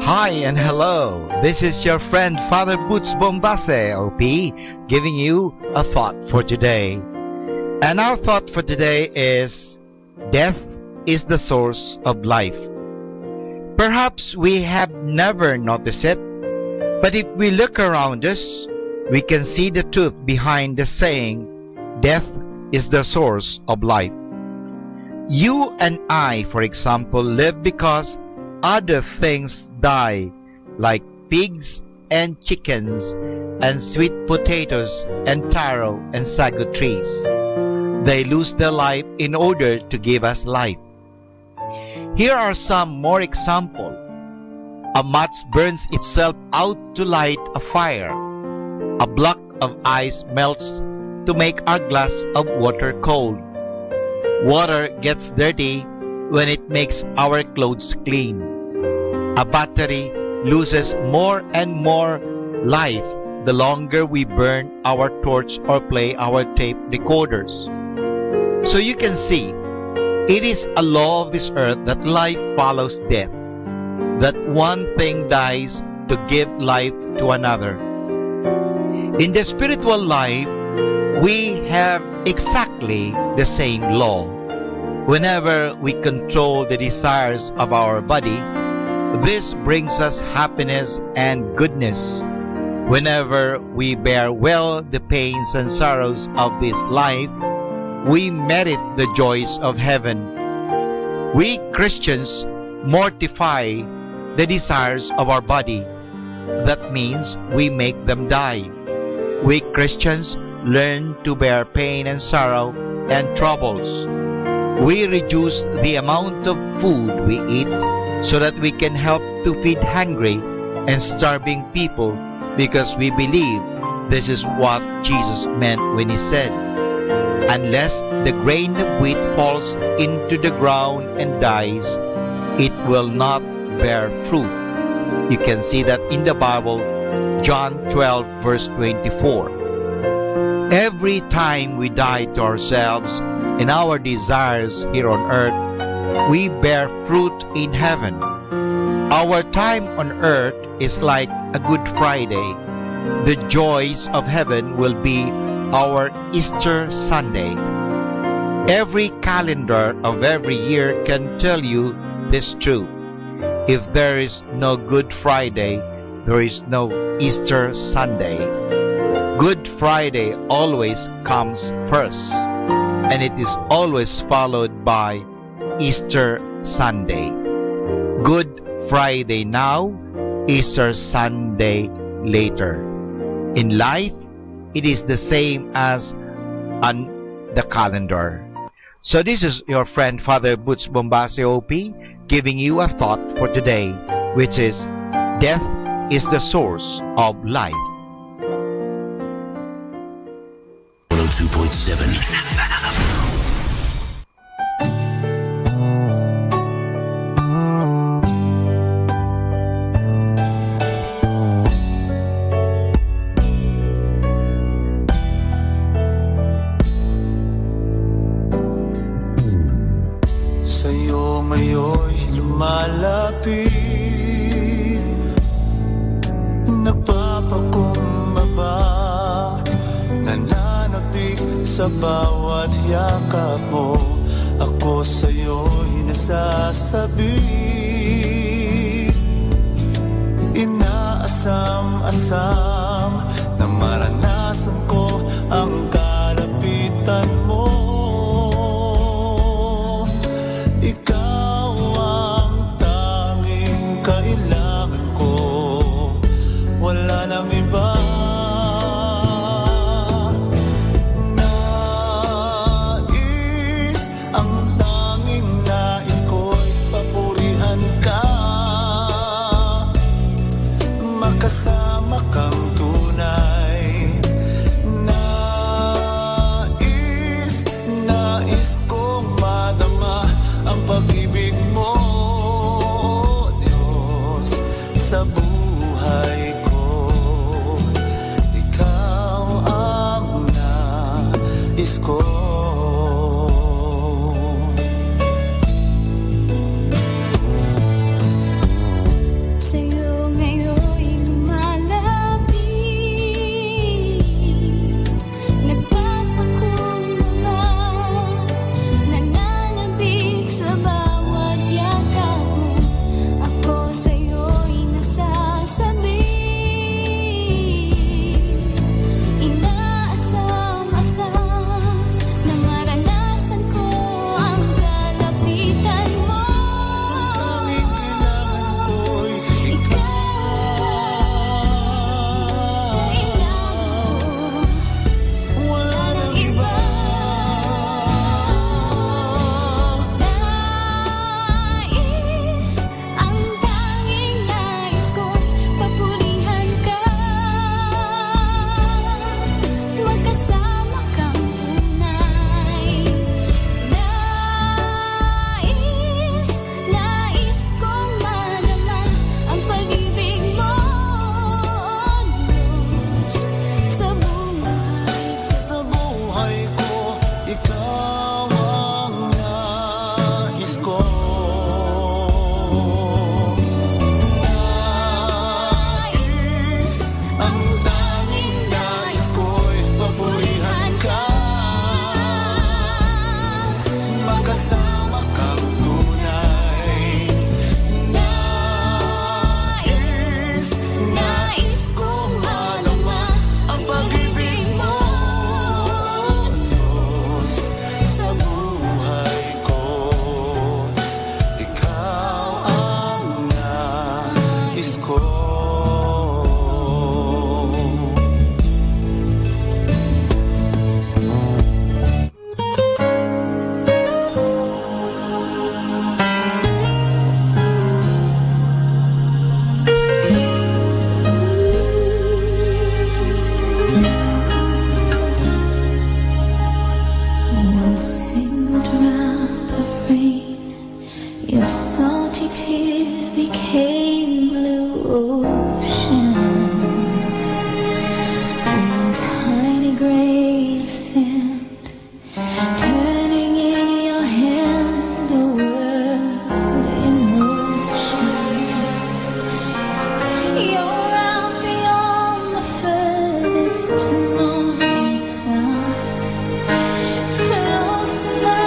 Hi and hello. This is your friend Father Boots Bombase, OP, giving you a thought for today. And our thought for today is death is the source of life. Perhaps we have never noticed it, but if we look around us, we can see the truth behind the saying, death is the source of life. You and I, for example, live because other things die, like pigs and chickens and sweet potatoes and taro and sago trees. They lose their life in order to give us life. Here are some more examples. A match burns itself out to light a fire. A block of ice melts to make our glass of water cold. Water gets dirty when it makes our clothes clean. A battery loses more and more life the longer we burn our torch or play our tape recorders. So you can see, it is a law of this earth that life follows death, that one thing dies to give life to another. In the spiritual life, we have exactly the same law. Whenever we control the desires of our body, this brings us happiness and goodness. Whenever we bear well the pains and sorrows of this life, we merit the joys of heaven. We Christians mortify the desires of our body. That means we make them die. We Christians learn to bear pain and sorrow and troubles. We reduce the amount of food we eat so that we can help to feed hungry and starving people, because we believe this is what Jesus meant when he said, "Unless the grain of wheat falls into the ground and dies, it will not bear fruit." You can see that in the Bible, John 12 verse 24. Every time we die to ourselves and our desires here on earth, we bear fruit in heaven. Our time on earth is like a Good Friday. The joys of heaven will be our Easter Sunday. Every calendar of every year can tell you this truth. If there is no Good Friday, there is no Easter Sunday. Good Friday always comes first, and it is always followed by Easter Sunday. Good Friday now, Easter Sunday later. In life, it is the same as on the calendar. So this is your friend Father Boots Bombase OP giving you a thought for today, which is death is the source of life. 102.7 Sa'yo ngayon'y lumalapit, nagpapakumbaba, nananapik sa bawat yakap mo. Ako sa'yo'y nasasabi, inaasam-asam na maranasan ko ang kalapitan mo. Ikaw ang tanging kailangan ko, wala nang iba. Nais, ang tanging nais ko'y papurihan ka, makasama kang tunay. Nais kong madama ang pag-ibig mo, Diyos, sa buhay ko. Ikaw ang nais ko. Sa'yo ngayon'y lumalapit, nagpapakumbaba, nananabik sa bawat yakap mo. Ako sa'yo'y nasasabi, inaasam-asam na maranasan ko ang kalapitan mo. One single drop of rain, your salty tear became blue ocean. One tiny grain of sand, turning in your hand a world in motion. You're out beyond the furthest morning sun, close by.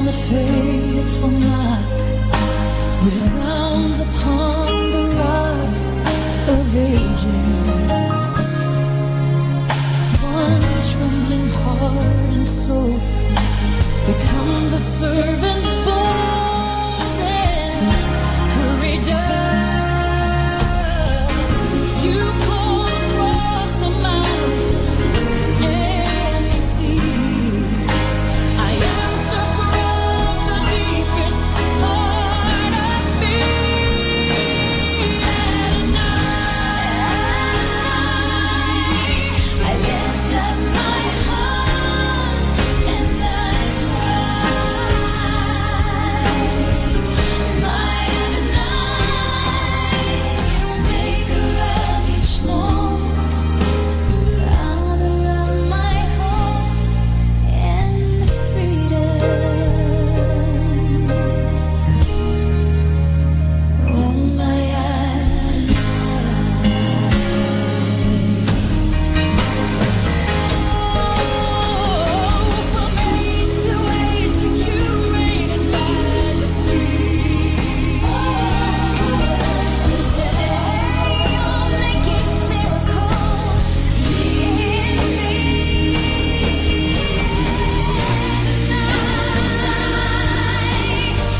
that faithful knock resounds upon the rock of ages. One trembling heart and soul becomes a servant bold and courageous. You call across the mountains and the seas. I answer from the deepest part of me. And I lift up my heart and I cry. My you make a refuge moment, Father of my hope and freedom. Oh my from age to age you reign in majesty. Today you're making miracles in me.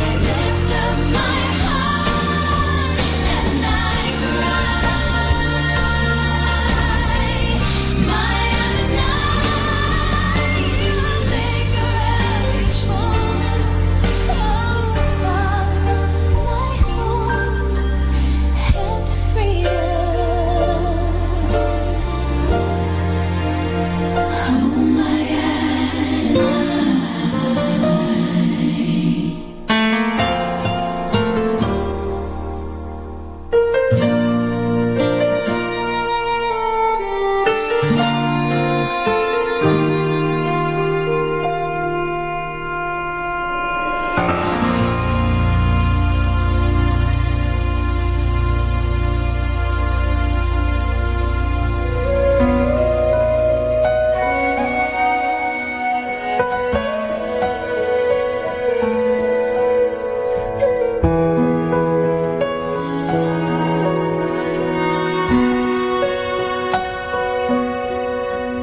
I lift up my heart and I cry. My you make a refuge moment, oh Father of my hope and freedom. Oh my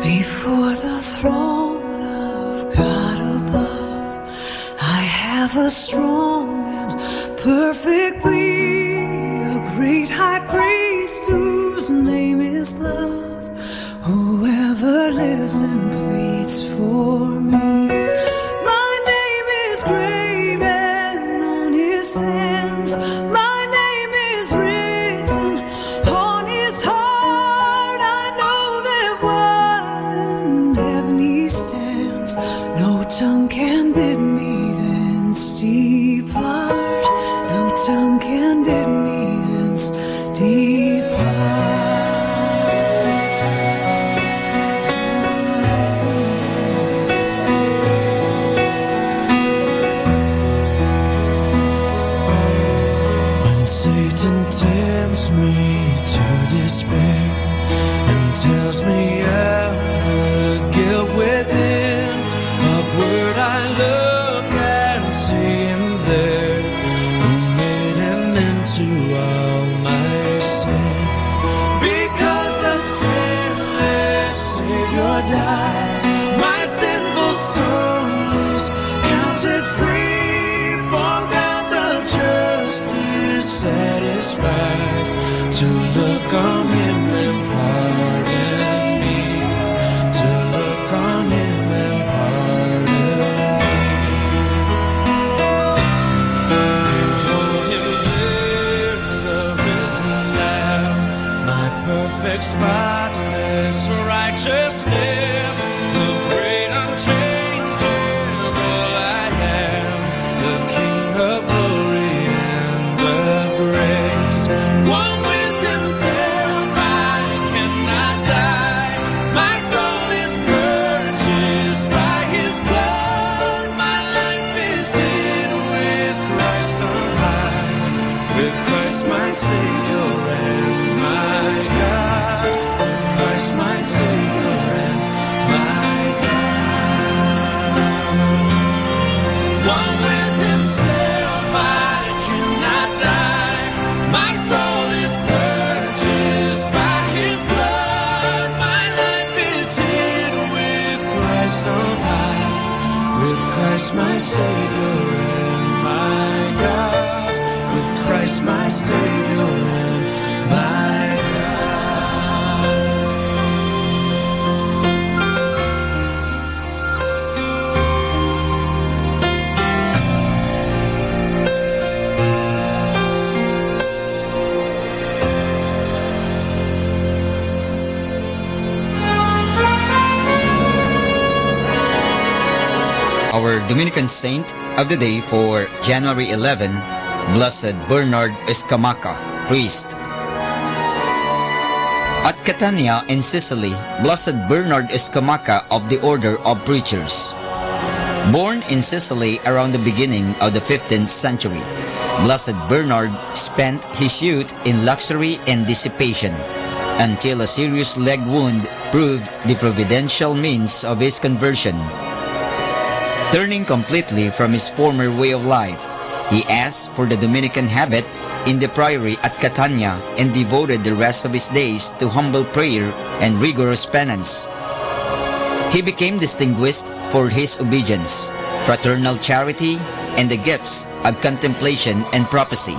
Before the throne of God above, I have a strong and perfect plea, a great high priest whose name is love, whoever lives and pleads for me. My name is graven on his hands, my name is written on his heart. I know that while in heaven he stands, no tongue can bid me thence depart. No tongue can bid me thence depart. When Satan tempts me to despair and tells me of the guilt within, upward I look and see him there, who made an end to all my sin. Because the sinless Savior died, my sinful soul is counted free. For God the just is satisfied to look on him and pardon me, to look on him and pardon me. Behold him there, the risen Lamb, my perfect spotless righteousness, the great unchangeable I am, the King of glory and of grace. One with himself I Savior and my God, with Christ my Savior and my God. Our Dominican saint of the day for January 11, Blessed Bernard Escamaca, priest. At Catania in Sicily, Blessed Bernard Escamaca of the Order of Preachers. Born in Sicily around the beginning of the 15th century, Blessed Bernard spent his youth in luxury and dissipation until a serious leg wound proved the providential means of his conversion. Turning completely from his former way of life, he asked for the Dominican habit in the priory at Catania and devoted the rest of his days to humble prayer and rigorous penance. He became distinguished for his obedience, fraternal charity, and the gifts of contemplation and prophecy,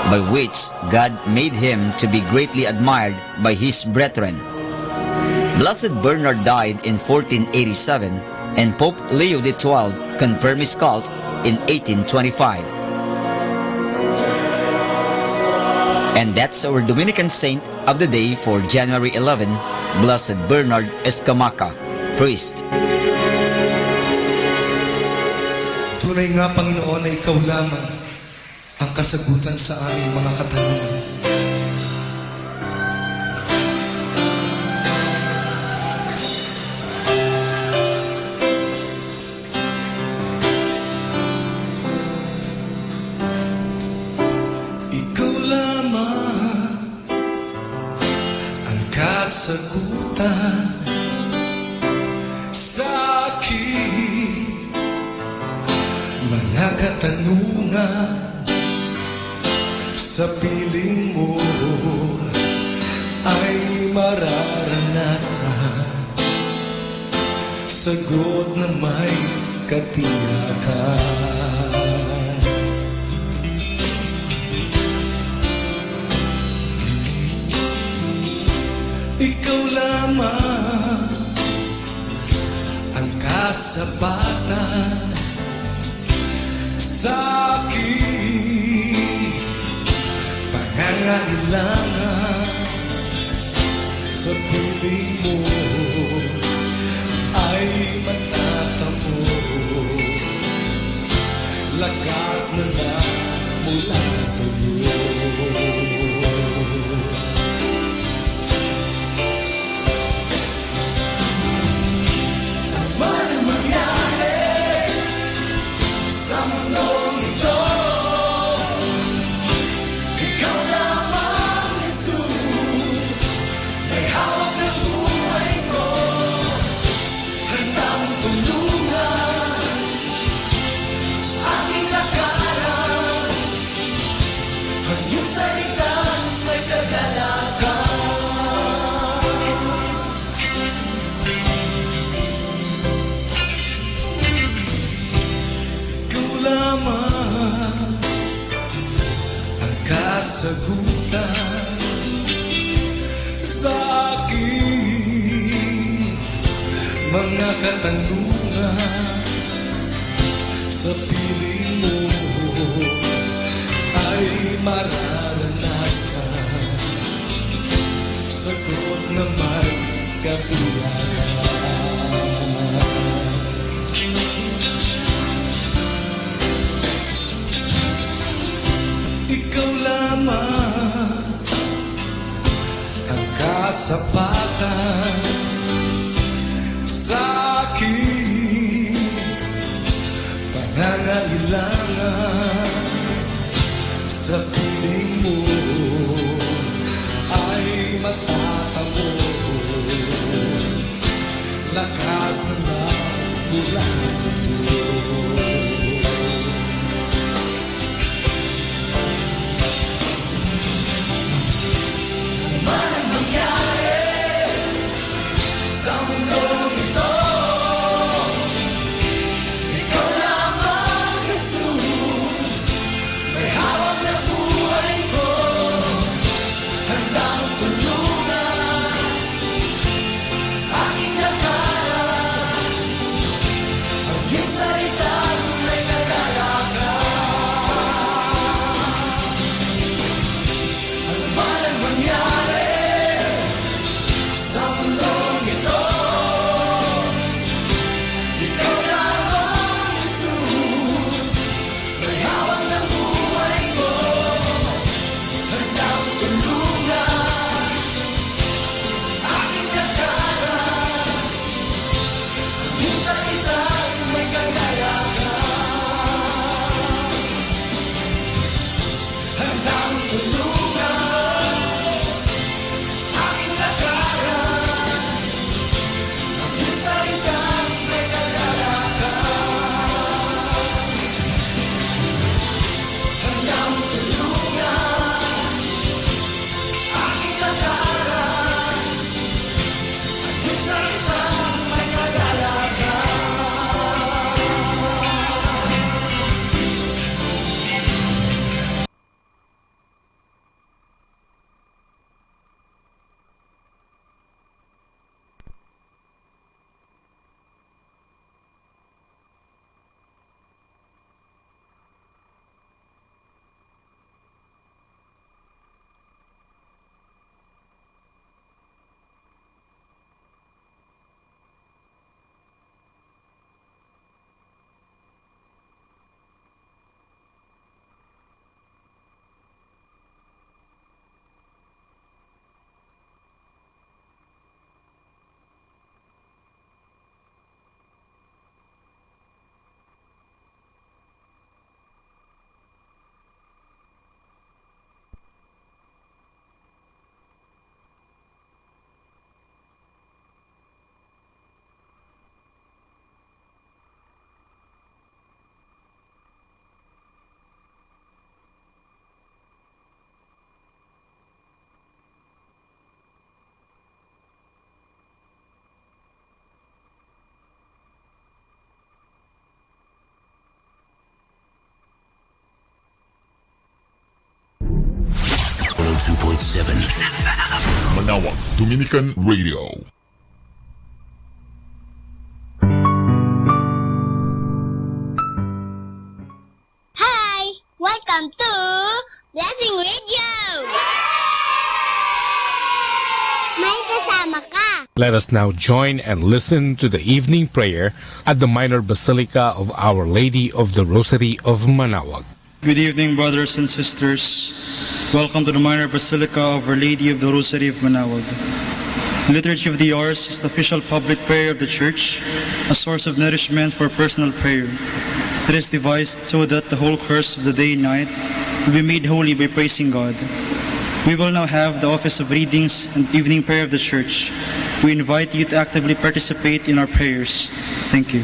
by which God made him to be greatly admired by his brethren. Blessed Bernard died in 1487, and Pope Leo XII confirmed his cult in 1825. And that's our Dominican saint of the day for January 11, Blessed Bernard Escamaca, priest. Tunay nga, Panginoon, na Ikaw lamang ang kasagutan sa aming mga katanungan. Ikaw lamang ang kasagutan sa aking mga katanungan. Sa piling mo ay mararanasan sagot na may katiyakan. Ikaw lamang ang kasabatan sa aking pangangailangan. Sa piling mo ay matatamo lakas na lang mula sa iyo. Kasagutan sa aking mga katanungan. Sa piling mo ay mararanasan sagot na may katiyakan. Ikaw lamang ang kasapatan sa aking pangangailangan. Sa piling mo ay matatamo lakas na lang mula sa iyo. Sa mundong ito, ikaw lamang Manaoag Dominican Radio. Hi! Welcome to Blessing Radio! May kasama ka! Let us now join and listen to the evening prayer at the Minor Basilica of Our Lady of the Rosary of Manaoag. Good evening, brothers and sisters. Welcome to the Minor Basilica of Our Lady of the Rosary of Manaoag. The Liturgy of the Hours is the official public prayer of the Church, a source of nourishment for personal prayer. It is devised so that the whole course of the day and night will be made holy by praising God. We will now have the office of readings and evening prayer of the Church. We invite you to actively participate in our prayers. Thank you.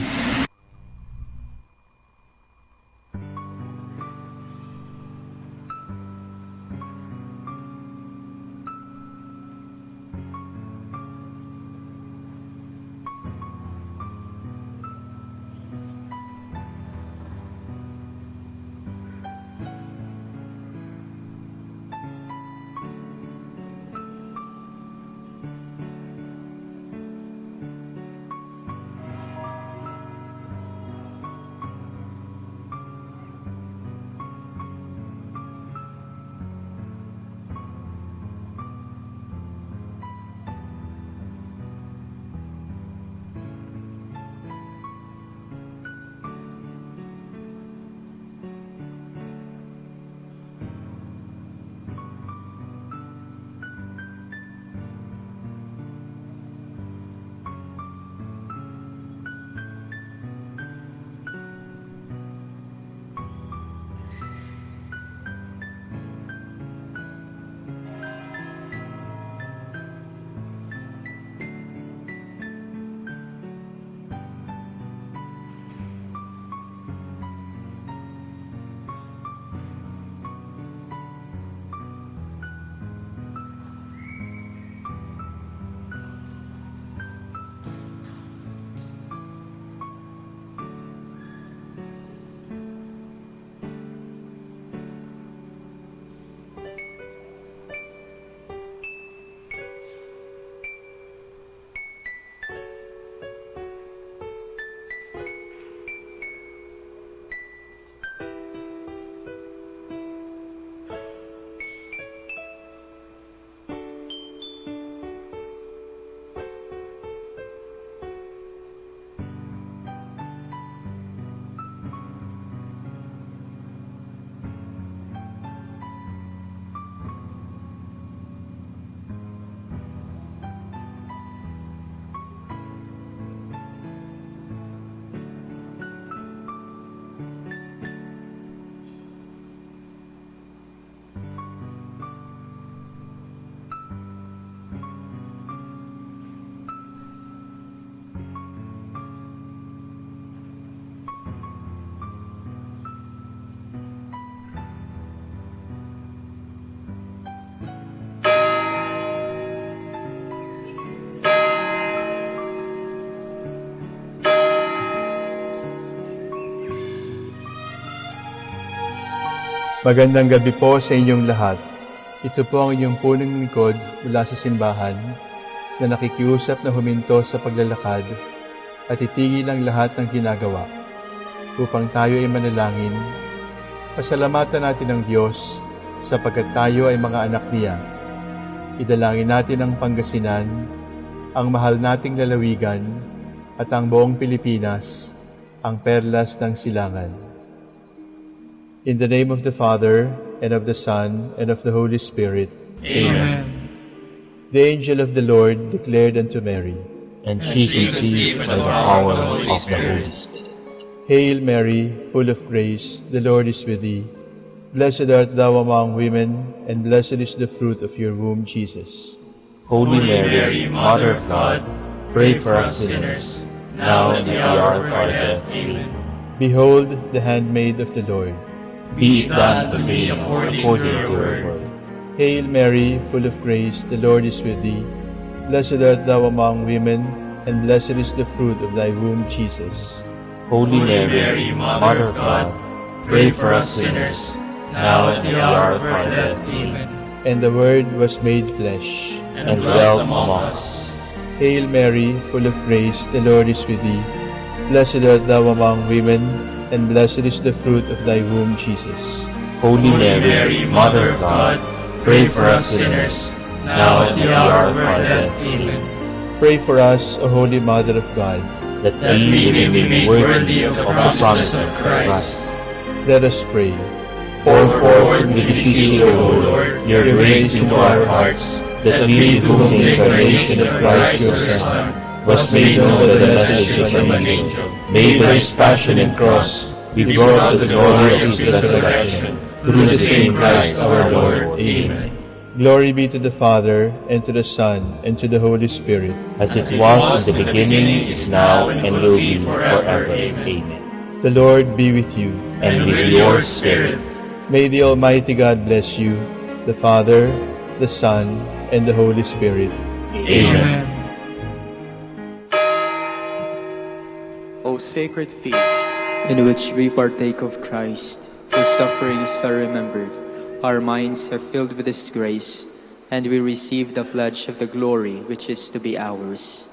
Magandang gabi po sa inyong lahat. Ito po ang inyong punong lingkod mula sa simbahan na nakikiusap na huminto sa paglalakad at itigil ang lahat ng ginagawa upang tayo ay manalangin. Pasalamatan natin ang Diyos sapagkat tayo ay mga anak niya. Idalangin natin ang Pangasinan, ang mahal nating lalawigan at ang buong Pilipinas, ang perlas ng silangan. In the name of the Father, and of the Son, and of the Holy Spirit. Amen. The angel of the Lord declared unto Mary, And she conceived by the power of the Holy Spirit. Hail Mary, full of grace, the Lord is with thee. Blessed art thou among women, and blessed is the fruit of your womb, Jesus. Holy Mary, Mother of God, pray for us sinners, now and at the hour of our death. Amen. Behold the handmaid of the Lord. Be it done to me according to your word. Hail Mary, full of grace, the Lord is with thee. Blessed art thou among women, and blessed is the fruit of thy womb, Jesus. Holy Mary, Mother of God, pray for us sinners, now and at the hour of our death. Amen. And the Word was made flesh, and dwelt among us. Hail Mary, full of grace, the Lord is with thee. Blessed art thou among women, and blessed is the fruit of thy womb, Jesus. Holy Mary, Mother of God, pray for us sinners, now at the hour of our death. Amen. Pray for us, O Holy Mother of God, that we may be made worthy of the promises of Christ. Let us pray. Pour forth, we beseech you, O Lord, your grace into our hearts, that we, through the incarnation of Christ your Son, was made known by the message from an angel, may by his passion and cross be brought to the glory of his resurrection, through the same Christ our Lord. Amen. Glory be to the Father, and to the Son, and to the Holy Spirit. As it was in the beginning, is now, and will be forever. Amen. The Lord be with you. And with your spirit. May the Almighty God bless you, the Father, the Son, and the Holy Spirit. Amen. O sacred feast, in which we partake of Christ, whose sufferings are remembered, our minds are filled with His grace, and we receive the pledge of the glory which is to be ours.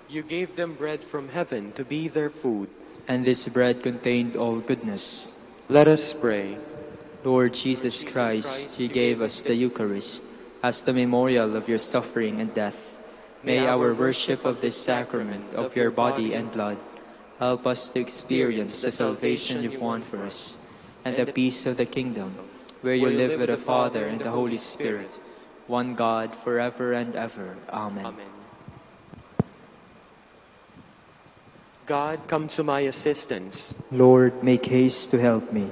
You gave them bread from heaven to be their food, and this bread contained all goodness. Let us pray. Lord Jesus Christ, you gave us the Eucharist as the memorial of your suffering and death. May our worship of this sacrament of your body and blood help us to experience the salvation you've won for us and the peace of the kingdom, where you live with the Father and the Holy Spirit, one God, forever and ever. Amen. God, come to my assistance. Lord, make haste to help me.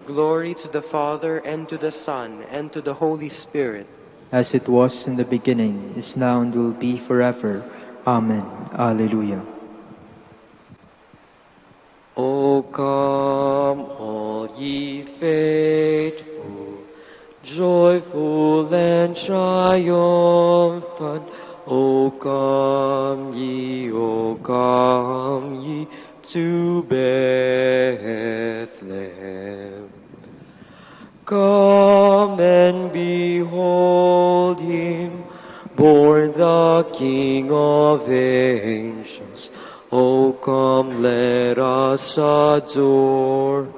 Glory to the Father, and to the Son, and to the Holy Spirit. As it was in the beginning, is now, and will be forever. Amen. Alleluia. O come, all ye faithful, joyful and triumphant. O come ye to Bethlehem. Come and behold him, born the King of angels. O come, let us adore.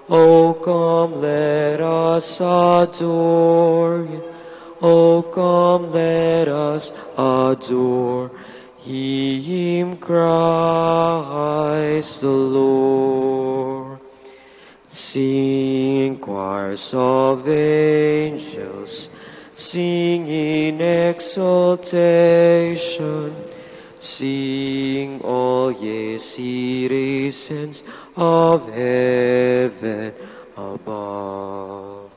O come, let us adore him. O come, let us adore him, Christ the Lord. Sing, choirs of angels, sing in exaltation. Sing, all ye citizens of heaven above.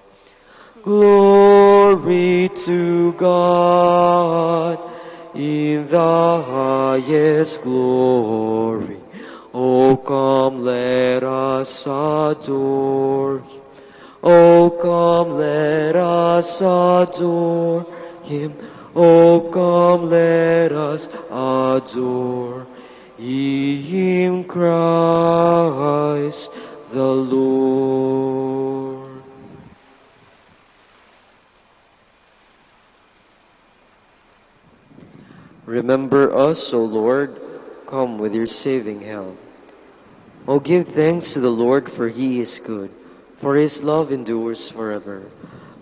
Glory to God in the highest glory. O come, let us adore him. O come, let us adore him. O come, let us adore him, Christ the Lord. Remember us, O Lord, come with your saving help. O give thanks to the Lord, for he is good, for his love endures forever.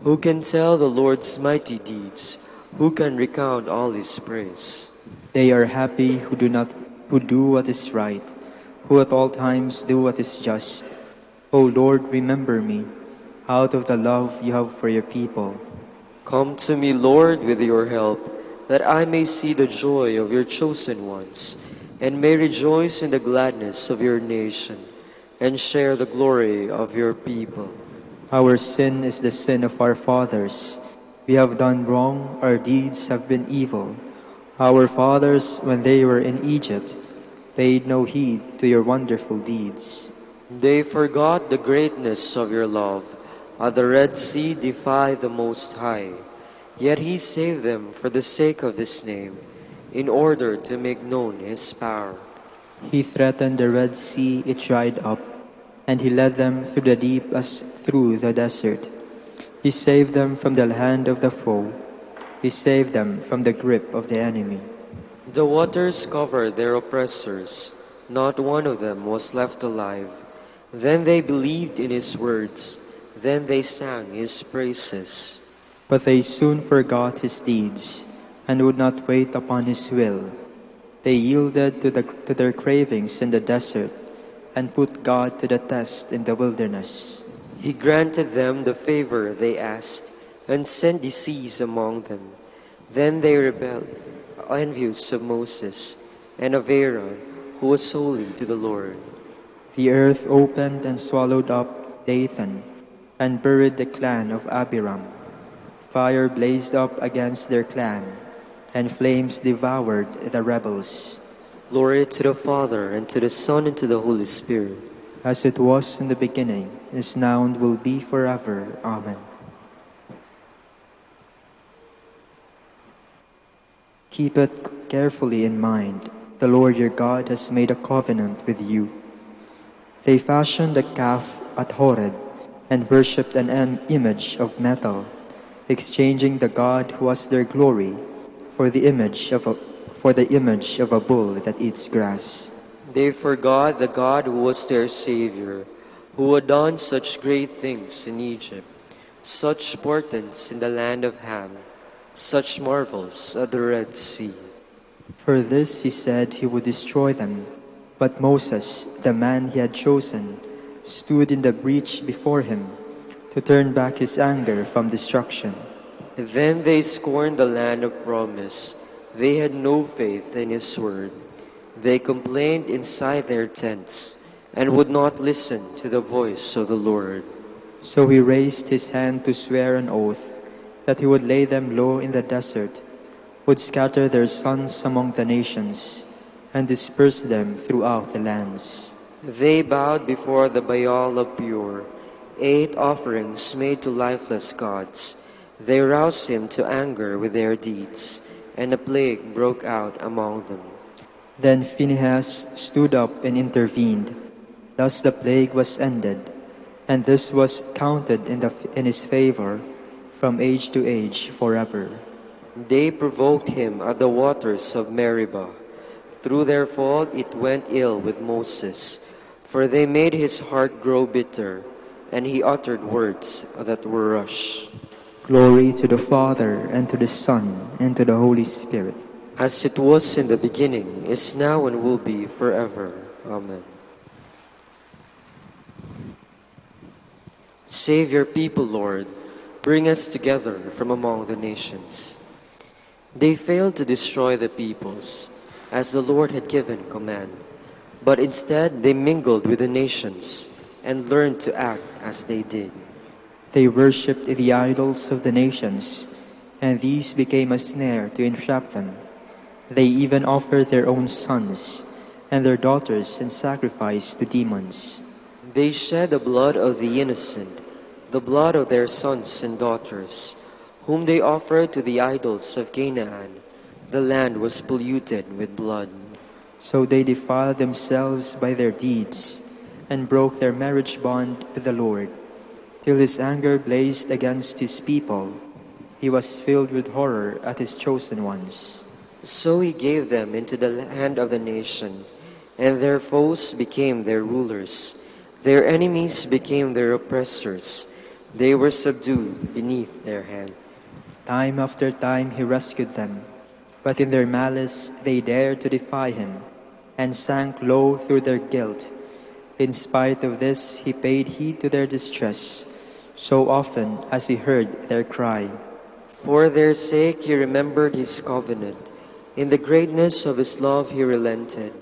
Who can tell the Lord's mighty deeds? Who can recount all his praise? They are happy who do what is right, who at all times do what is just. O Lord, remember me, out of the love you have for your people. Come to me, Lord, with your help, that I may see the joy of your chosen ones, and may rejoice in the gladness of your nation, and share the glory of your people. Our sin is the sin of our fathers. We have done wrong, our deeds have been evil. Our fathers, when they were in Egypt, paid no heed to your wonderful deeds. They forgot the greatness of your love. At the Red Sea defied the Most High. Yet he saved them for the sake of his name, in order to make known his power. He threatened the Red Sea, it dried up, and he led them through the deep as through the desert. He saved them from the hand of the foe. He saved them from the grip of the enemy. The waters covered their oppressors. Not one of them was left alive. Then they believed in his words. Then they sang his praises. But they soon forgot his deeds and would not wait upon his will. They yielded to their cravings in the desert and put God to the test in the wilderness. He granted them the favor they asked and sent disease among them. Then they rebelled, envious of Moses and of Aaron, who was holy to the Lord. The earth opened and swallowed up Dathan and buried the clan of Abiram. Fire blazed up against their clan, and flames devoured the rebels. Glory to the Father, and to the Son, and to the Holy Spirit. As it was in the beginning, is now, and will be forever. Amen. Keep it carefully in mind. The Lord your God has made a covenant with you. They fashioned a calf at Horeb and worshipped an image of metal, exchanging the God who was their glory for the image of a bull that eats grass. They forgot the God who was their Savior, who had done such great things in Egypt, such portents in the land of Ham, such marvels at the Red Sea. For this he said he would destroy them. But Moses, the man he had chosen, stood in the breach before him to turn back his anger from destruction. Then they scorned the land of promise. They had no faith in his word. They complained inside their tents and would not listen to the voice of the Lord. So he raised his hand to swear an oath that he would lay them low in the desert, would scatter their sons among the nations, and disperse them throughout the lands. They bowed before the Baal of Peor, ate offerings made to lifeless gods. They roused him to anger with their deeds, and a plague broke out among them. Then Phinehas stood up and intervened. Thus the plague was ended, and this was counted in his favor from age to age forever. They provoked him at the waters of Meribah. Through their fault it went ill with Moses, for they made his heart grow bitter, and he uttered words that were rash. Glory to the Father, and to the Son, and to the Holy Spirit. As it was in the beginning, is now, and will be forever. Amen. Save your people, Lord. Bring us together from among the nations. They failed to destroy the peoples, as the Lord had given command. But instead they mingled with the nations and learned to act as they did. They worshipped the idols of the nations, and these became a snare to entrap them. They even offered their own sons and their daughters in sacrifice to demons. They shed the blood of the innocent, the blood of their sons and daughters, whom they offered to the idols of Canaan. The land was polluted with blood. So they defiled themselves by their deeds and broke their marriage bond with the Lord, till his anger blazed against his people. He was filled with horror at his chosen ones. So he gave them into the hand of the nation, and their foes became their rulers. Their enemies became their oppressors. They were subdued beneath their hand. Time after time he rescued them, but in their malice they dared to defy him, and sank low through their guilt. In spite of this he paid heed to their distress, so often as he heard their cry. For their sake he remembered his covenant. In the greatness of his love he relented,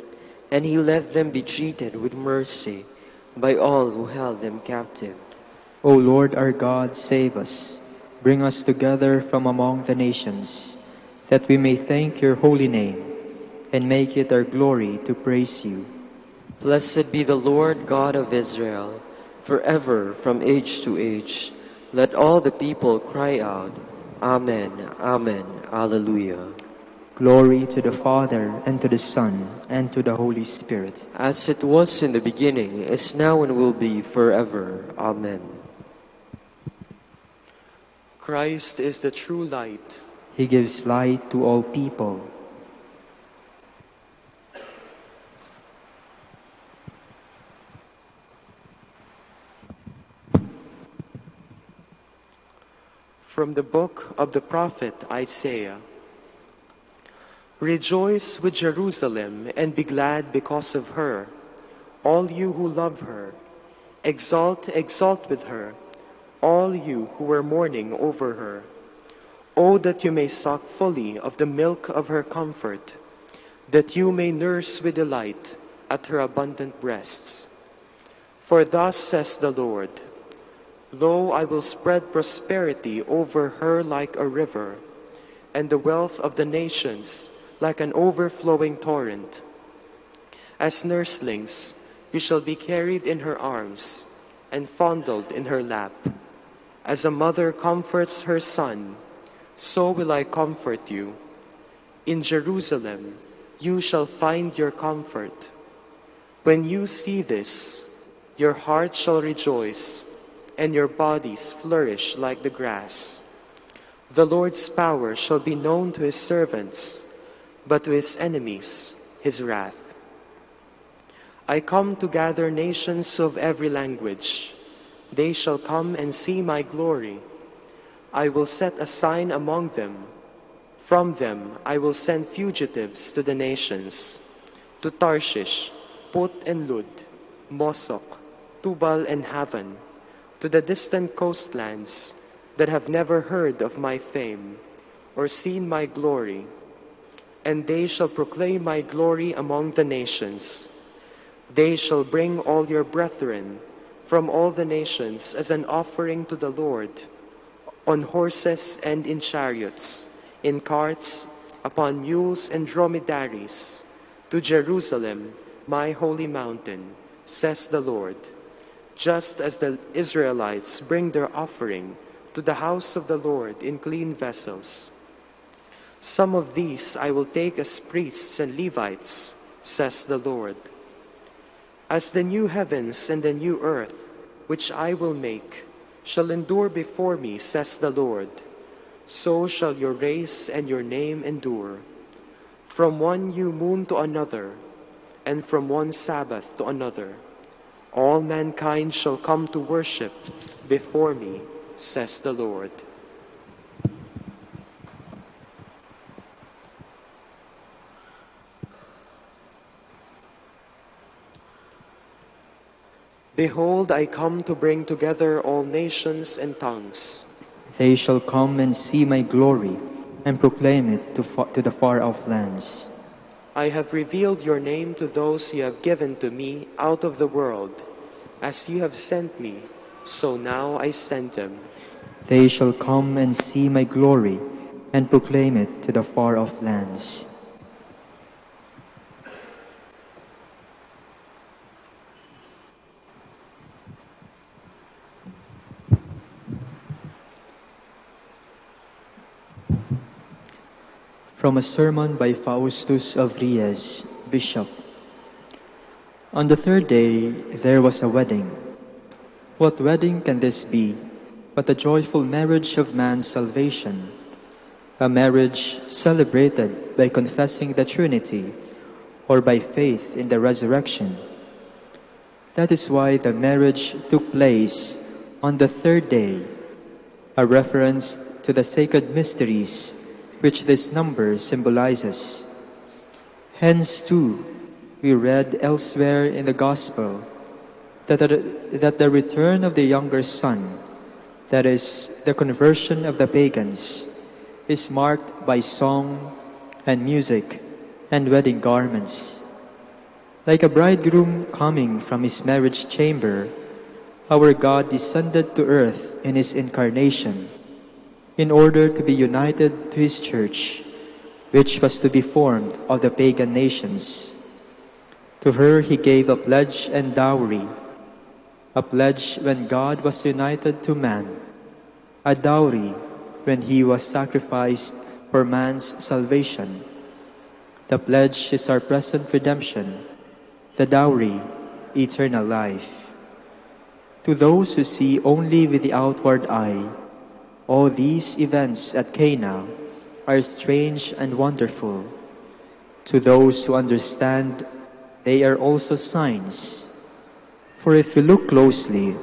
and he let them be treated with mercy by all who held them captive. O Lord our God, save us. Bring us together from among the nations, that we may thank your holy name and make it our glory to praise you. Blessed be the Lord God of Israel, forever from age to age. Let all the people cry out, Amen, Amen, Alleluia. Glory to the Father, and to the Son, and to the Holy Spirit. As it was in the beginning, is now, and will be forever. Amen. Christ is the true light. He gives light to all people. From the book of the prophet Isaiah. Rejoice with Jerusalem and be glad because of her, all you who love her. Exult, exult with her, all you who are mourning over her. Oh, that you may suck fully of the milk of her comfort, that you may nurse with delight at her abundant breasts. For thus says the Lord, Lo, I will spread prosperity over her like a river, and the wealth of the nations like an overflowing torrent. As nurslings, you shall be carried in her arms and fondled in her lap. As a mother comforts her son, so will I comfort you. In Jerusalem, you shall find your comfort. When you see this, your heart shall rejoice, and your bodies flourish like the grass. The Lord's power shall be known to his servants, but to his enemies, his wrath. I come to gather nations of every language. They shall come and see my glory. I will set a sign among them. From them I will send fugitives to the nations, to Tarshish, Put and Lud, Mosok, Tubal and Havan, to the distant coastlands that have never heard of my fame or seen my glory. And they shall proclaim my glory among the nations. They shall bring all your brethren from all the nations as an offering to the Lord, on horses and in chariots, in carts, upon mules and dromedaries, to Jerusalem, my holy mountain, says the Lord. Just as the Israelites bring their offering to the house of the Lord in clean vessels, some of these I will take as priests and Levites, says the Lord. As the new heavens and the new earth, which I will make, shall endure before me, says the Lord, so shall your race and your name endure. From one new moon to another, and from one Sabbath to another, all mankind shall come to worship before me, says the Lord. Behold, I come to bring together all nations and tongues. They shall come and see my glory and proclaim it to the far-off lands. I have revealed your name to those you have given to me out of the world. As you have sent me, so now I send them. They shall come and see my glory and proclaim it to the far-off lands. From a sermon by Faustus of Reyes, Bishop. On the third day there was a wedding. What wedding can this be but the joyful marriage of man's salvation? A marriage celebrated by confessing the Trinity or by faith in the resurrection. That is why the marriage took place on the third day, a reference to the sacred mysteries which this number symbolizes. Hence, too, we read elsewhere in the Gospel that the return of the younger son, that is, the conversion of the pagans, is marked by song and music and wedding garments. Like a bridegroom coming from his marriage chamber, our God descended to earth in his incarnation, in order to be united to his church, which was to be formed of the pagan nations. To her he gave a pledge and dowry, a pledge when God was united to man, a dowry when he was sacrificed for man's salvation. The pledge is our present redemption, the dowry, eternal life. To those who see only with the outward eye, All these events at Cana are strange and wonderful. To those who understand, they are also signs. For if you look closely,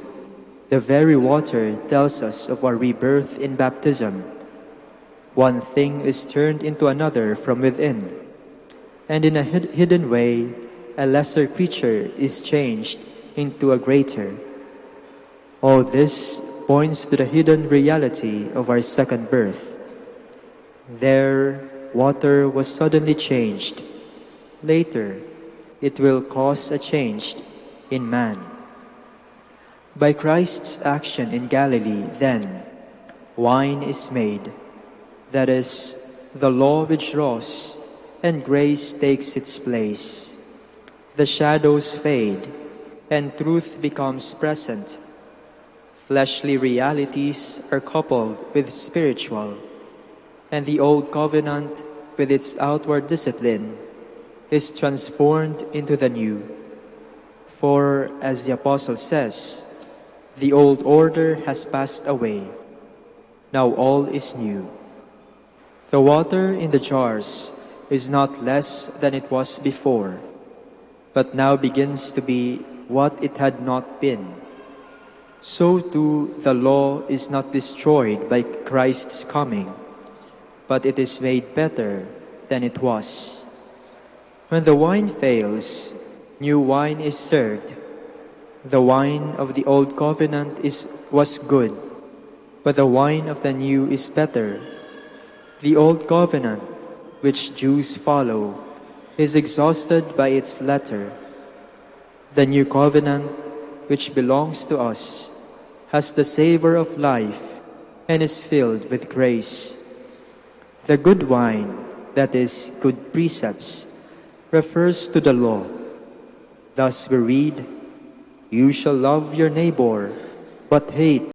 the very water tells us of our rebirth in baptism. One thing is turned into another from within, and in a hidden way, a lesser creature is changed into a greater. All this points to the hidden reality of our second birth. There, water was suddenly changed. Later, it will cause a change in man. By Christ's action in Galilee, then, wine is made. That is, the law withdraws, and grace takes its place. The shadows fade, and truth becomes present. Fleshly realities are coupled with spiritual, and the old covenant, with its outward discipline, is transformed into the new. For, as the Apostle says, the old order has passed away. Now all is new. The water in the jars is not less than it was before, but now begins to be what it had not been. So too the law is not destroyed by Christ's coming, but it is made better than it was. When the wine fails, new wine is served. The wine of the old covenant was good, but the wine of the new is better. The old covenant, which Jews follow, is exhausted by its letter. The new covenant, which belongs to us, has the savor of life and is filled with grace. The good wine, that is, good precepts, refers to the law. Thus we read, "You shall love your neighbor, but hate